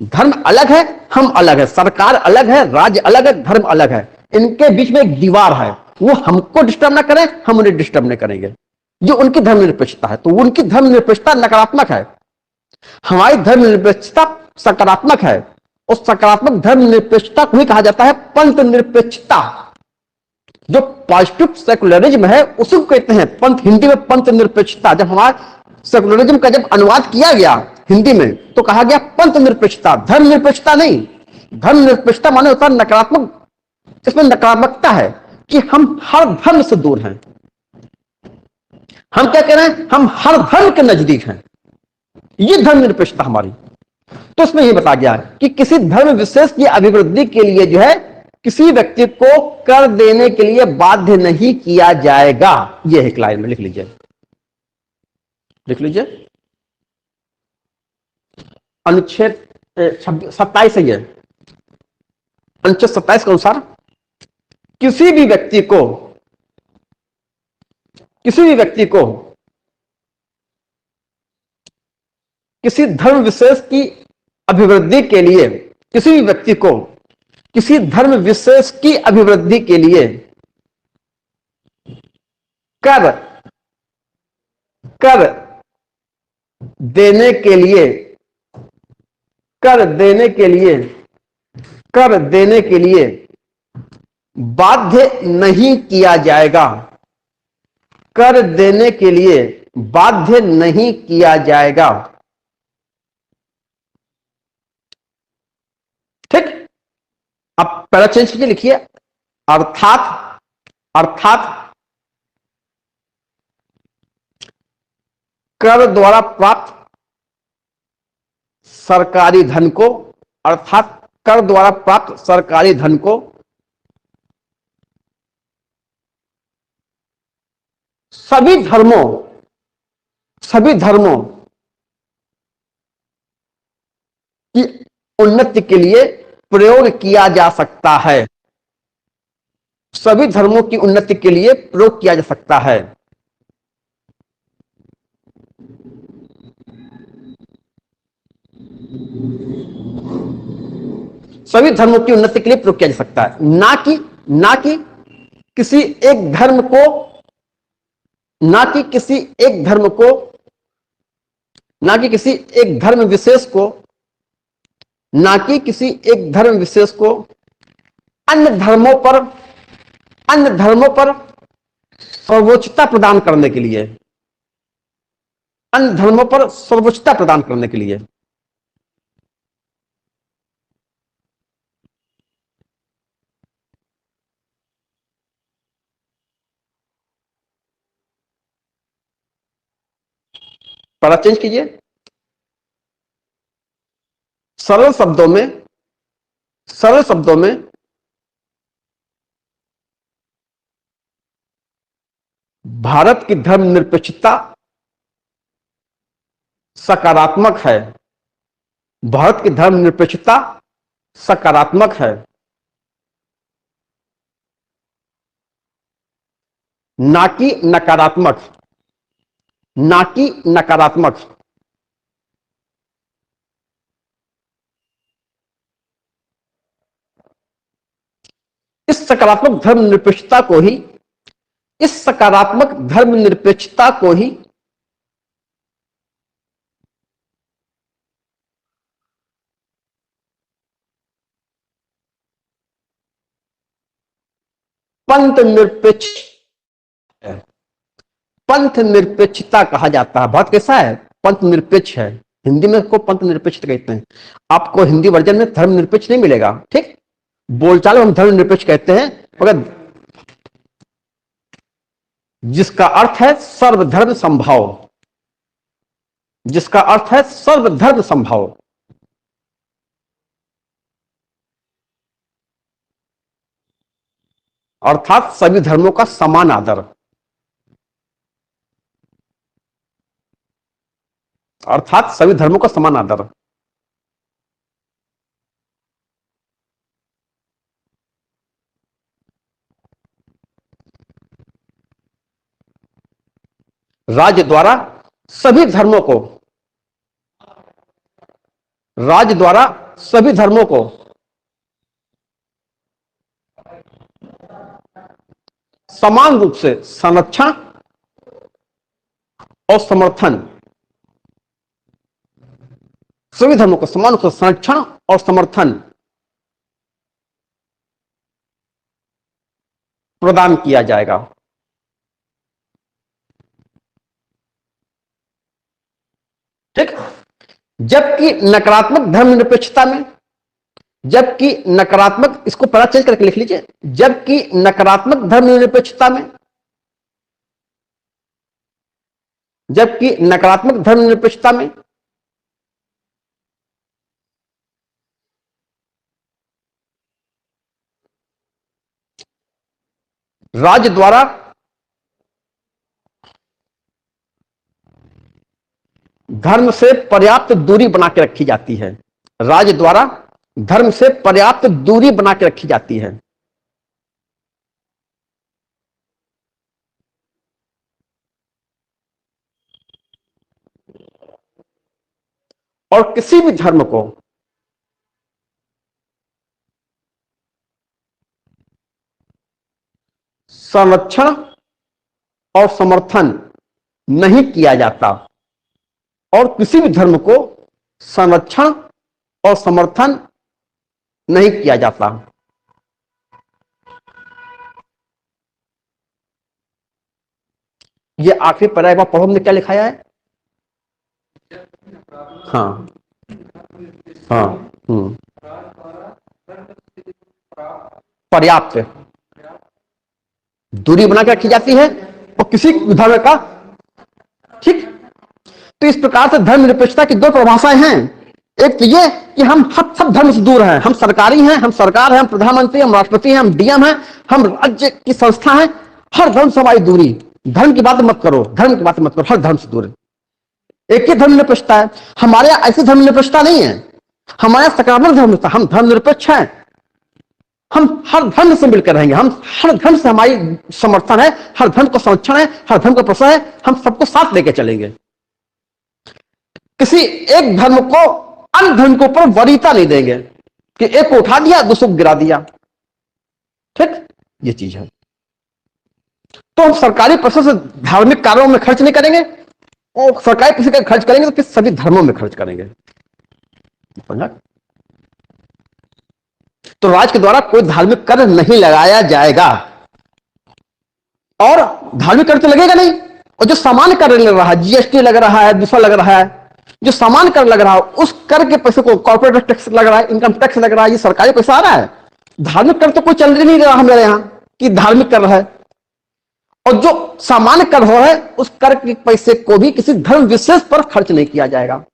धर्म अलग है, हम अलग है, सरकार अलग है, राज्य अलग है, धर्म अलग है, इनके बीच में एक दीवार है, वो हमको डिस्टर्ब ना करें, हम उन्हें डिस्टर्ब नहीं करेंगे। जो उनकी धर्मनिरपेक्षता है, तो उनकी धर्मनिरपेक्षता नकारात्मक है, हमारी धर्मनिरपेक्षता सकारात्मक है। उस सकारात्मक धर्मनिरपेक्षता को ही कहा जाता है पंथ निरपेक्षता। जो पॉजिटिव सेकुलरिज्म है उसको कहते हैं पंथ, हिंदी में पंथ निरपेक्षता। जब हमारा सेकुलरिज्म का जब अनुवाद किया गया हिंदी में तो कहा गया पंथ निरपेक्षता, धर्म निरपेक्षता नहीं। धर्म निरपेक्षता माने होता है नकारात्मक, इसमें नकारात्मकता है कि हम हर धर्म से दूर हैं। हम क्या कह रहे हैं, हम हर धर्म के नजदीक हैं, ये धर्म निरपेक्षता हमारी। तो इसमें यह बताया गया कि किसी धर्म विशेष की अभिवृद्धि के लिए जो है किसी व्यक्ति को कर देने के लिए बाध्य नहीं किया जाएगा। यह एक लाइन में लिख लीजिए, लिख लीजिए, अनुच्छेद 27 है यह, अनुच्छेद 27 के अनुसार किसी भी व्यक्ति को किसी धर्म विशेष की अभिवृद्धि के लिए, किसी भी व्यक्ति को किसी धर्म विशेष की अभिवृद्धि के लिए कर देने के लिए बाध्य नहीं किया जाएगा, कर देने के लिए बाध्य नहीं किया जाएगा। ठीक, अब पहला चेंज कीजिए, लिखिए अर्थात कर द्वारा प्राप्त सरकारी धन को, अर्थात कर द्वारा प्राप्त सरकारी धन को सभी धर्मों की उन्नति के लिए प्रयोग किया जा सकता है, सभी धर्मों की उन्नति के लिए प्रयोग किया जा सकता है। सभी धर्मों की उन्नति के लिए प्रयोग किया जा सकता है, ना कि किसी एक धर्म को, ना कि किसी एक धर्म विशेष को, ना कि किसी एक धर्म विशेष को अन्य धर्मों पर सर्वोच्चता प्रदान करने के लिए, अन्य धर्मों पर सर्वोच्चता प्रदान करने के लिए। पहला चेंज कीजिए, सरल शब्दों में भारत की धर्मनिरपेक्षता सकारात्मक है, भारत की धर्मनिरपेक्षता सकारात्मक है, ना कि नकारात्मक, ना कि नकारात्मक। इस सकारात्मक धर्मनिरपेक्षता को ही पंथ निरपेक्षता कहा जाता है। बहुत कैसा है, पंथ निरपेक्ष है, हिंदी में इसको पंथ निरपेक्ष कहते हैं। आपको हिंदी वर्जन में धर्म निरपेक्ष नहीं मिलेगा, ठीक, बोलचाल में हम धर्म निरपेक्ष कहते हैं, मगर जिसका अर्थ है सर्वधर्म संभाव, जिसका अर्थ है सर्वधर्म संभाव। अर्थात सभी धर्मों का समान आदर, अर्थात सभी धर्मों का समान आदर। राज्य द्वारा सभी धर्मों को, राज्य द्वारा सभी धर्मों को समान रूप से संरक्षण और समर्थन, सभी धर्मों को समान रूप से संरक्षण और समर्थन प्रदान किया जाएगा। ठीक। जबकि नकारात्मक धर्मनिरपेक्षता में, जबकि नकारात्मक, इसको पहला चेंज करके लिख लीजिए, जबकि नकारात्मक धर्मनिरपेक्षता में, जबकि नकारात्मक धर्मनिरपेक्षता में राज्य द्वारा धर्म से पर्याप्त दूरी बना के रखी जाती है, राज्य द्वारा धर्म से पर्याप्त दूरी बना के रखी जाती है। और किसी भी धर्म को संरक्षण और समर्थन नहीं किया जाता, और किसी भी धर्म को संरक्षण और समर्थन नहीं किया जाता। ये आखिरी पैरा एक बार पढ़ो, हमने क्या लिखाया है। हाँ हाँ, पर्याप्त दूरी बना के रखी जाती है और किसी धर्म का, ठीक। तो इस प्रकार से धर्म निरपेक्षता की दो परिभाषाएं हैं। एक तो ये कि हम सब धर्म से दूर हैं, हम सरकारी हैं, हम सरकार हैं, हम प्रधानमंत्री, हम राष्ट्रपति हैं, हम डीएम हैं, हम राज्य की संस्था हैं, हर धर्म से हमारी दूरी, धर्म की बात मत करो, धर्म की बात मत करो, हर धर्म से दूर है। एक ही धर्म निरपेक्षता है। हमारे यहां ऐसी धर्म निरपेक्षता नहीं है, हमारे यहां सकारात्मक धर्म, हम धर्म निरपेक्ष हैं, हम हर धर्म से मिलकर रहेंगे, हम हर धर्म से हमारी समर्थन है, हर धर्म का संरक्षण है, हर धर्म का प्रोत्साहन है, हम सबको साथ लेकर चलेंगे। किसी एक धर्म को अन्य धर्म के ऊपर वरीयता नहीं देंगे कि एक को उठा दिया दूसरे को गिरा दिया, ठीक। ये चीज है। तो हम सरकारी पैसे से धार्मिक कार्यों में खर्च नहीं करेंगे, और सरकारी पैसे का खर्च करेंगे तो फिर सभी धर्मों में खर्च करेंगे। समझा? तो राज्य के द्वारा कोई धार्मिक कर नहीं लगाया जाएगा, और धार्मिक कर तो लगेगा नहीं, और जो सामान्य कर लग रहा है, जीएसटी लग रहा है, दूसरा लग रहा है, जो सामान्य कर लग रहा है उस कर के पैसे को कॉर्पोरेट टैक्स लग रहा है, इनकम टैक्स लग रहा है, ये सरकारी पैसा आ रहा है। धार्मिक कर तो कोई चल नहीं रहा मेरे यहां कि धार्मिक कर है, और जो सामान्य कर हो है उस कर के पैसे को भी किसी धर्म विशेष पर खर्च नहीं किया जाएगा,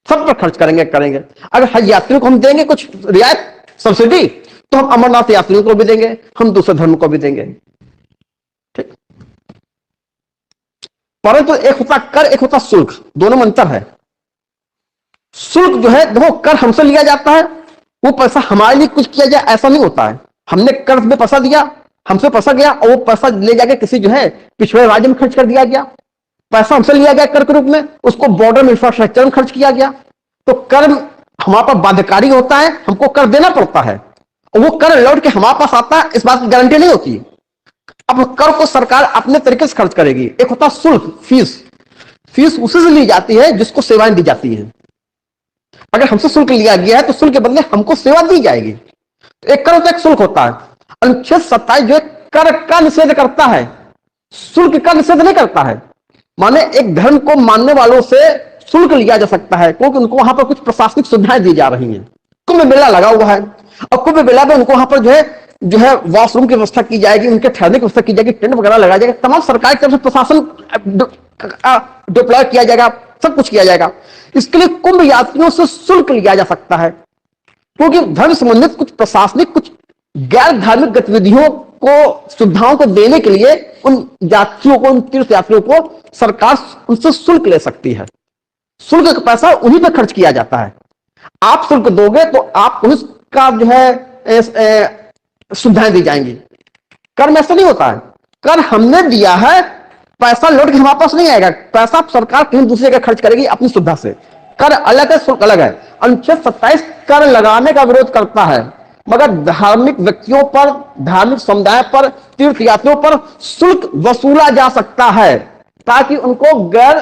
सब पर खर्च करेंगे। अगर हज यात्रियों को हम देंगे कुछ रियायत सब्सिडी, तो हम अमरनाथ यात्रियों को भी देंगे, हम दूसरे धर्म को भी देंगे, ठीक। परंतु एक होता कर, एक होता शुल्क, दोनों में अंतर है। शुल्क जो है, देखो कर हमसे लिया जाता है, वो पैसा हमारे लिए कुछ किया जाए ऐसा नहीं होता है। हमने कर में पैसा दिया, हमसे पैसा गया और वो पैसा ले जाके किसी जो है पिछड़े राज्य में खर्च कर दिया गया, पैसा हमसे लिया गया कर के रूप में, उसको बॉर्डर में इंफ्रास्ट्रक्चर में खर्च किया गया। तो कर हमारे पास बाध्यकारी होता है, हमको कर देना पड़ता है, और वो कर लौट के हमारे पास आता है, इस बात की गारंटी नहीं होती। अब कर को सरकार अपने तरीके से खर्च करेगी। एक होता शुल्क, फीस उसी से ली जाती है जिसको सेवाएं दी जाती हैं। अगर हमसे शुल्क लिया गया है तो शुल्क के बदले हमको सेवा दी जाएगी। तो एक कर होता है, एक शुल्क होता है। अनुच्छेद 27 जो है कर का निषेध करता है, शुल्क का निषेध नहीं करता है। माने एक धर्म को मानने वालों से शुल्क लिया जा सकता है, क्योंकि उनको वहां पर कुछ प्रशासनिक सुविधाएं दी जा रही हैं। कुंभ मेला लगा हुआ है, और कुंभ मेला में उनको वहां पर जो है वॉशरूम की व्यवस्था की जाएगी, उनके ठहरने की व्यवस्था की जाएगी, टेंट वगैरह लगाया जाएगा, तमाम सरकार की तरफ से प्रशासन डिप्लॉय किया जाएगा, सब कुछ किया जाएगा। इसके लिए कुंभ यात्रियों से शुल्क लिया जा सकता है, क्योंकि धर्म संबंधित कुछ प्रशासनिक, कुछ गैर धार्मिक गतिविधियों को, सुविधाओं को देने के लिए उन यात्रियों को, उन तीर्थ यात्रियों को सरकार उनसे शुल्क ले सकती है। शुल्क का पैसा उन्हीं पर खर्च किया जाता है। आप शुल्क दोगे तो आपको उसका जो है सुविधाएं दी जाएंगी। कर में ऐसा नहीं होता है। कर हमने दिया है पैसा लौट के हमारे पास नहीं आएगा, पैसा सरकार कहीं दूसरी जगह खर्च करेगी अपनी सुविधा से। कर अलग है, शुल्क अलग है। अनुच्छेद 27 कर लगाने का विरोध करता है, मगर धार्मिक व्यक्तियों पर, धार्मिक समुदाय पर, तीर्थ यात्रियों पर शुल्क वसूला जा सकता है ताकि उनको गैर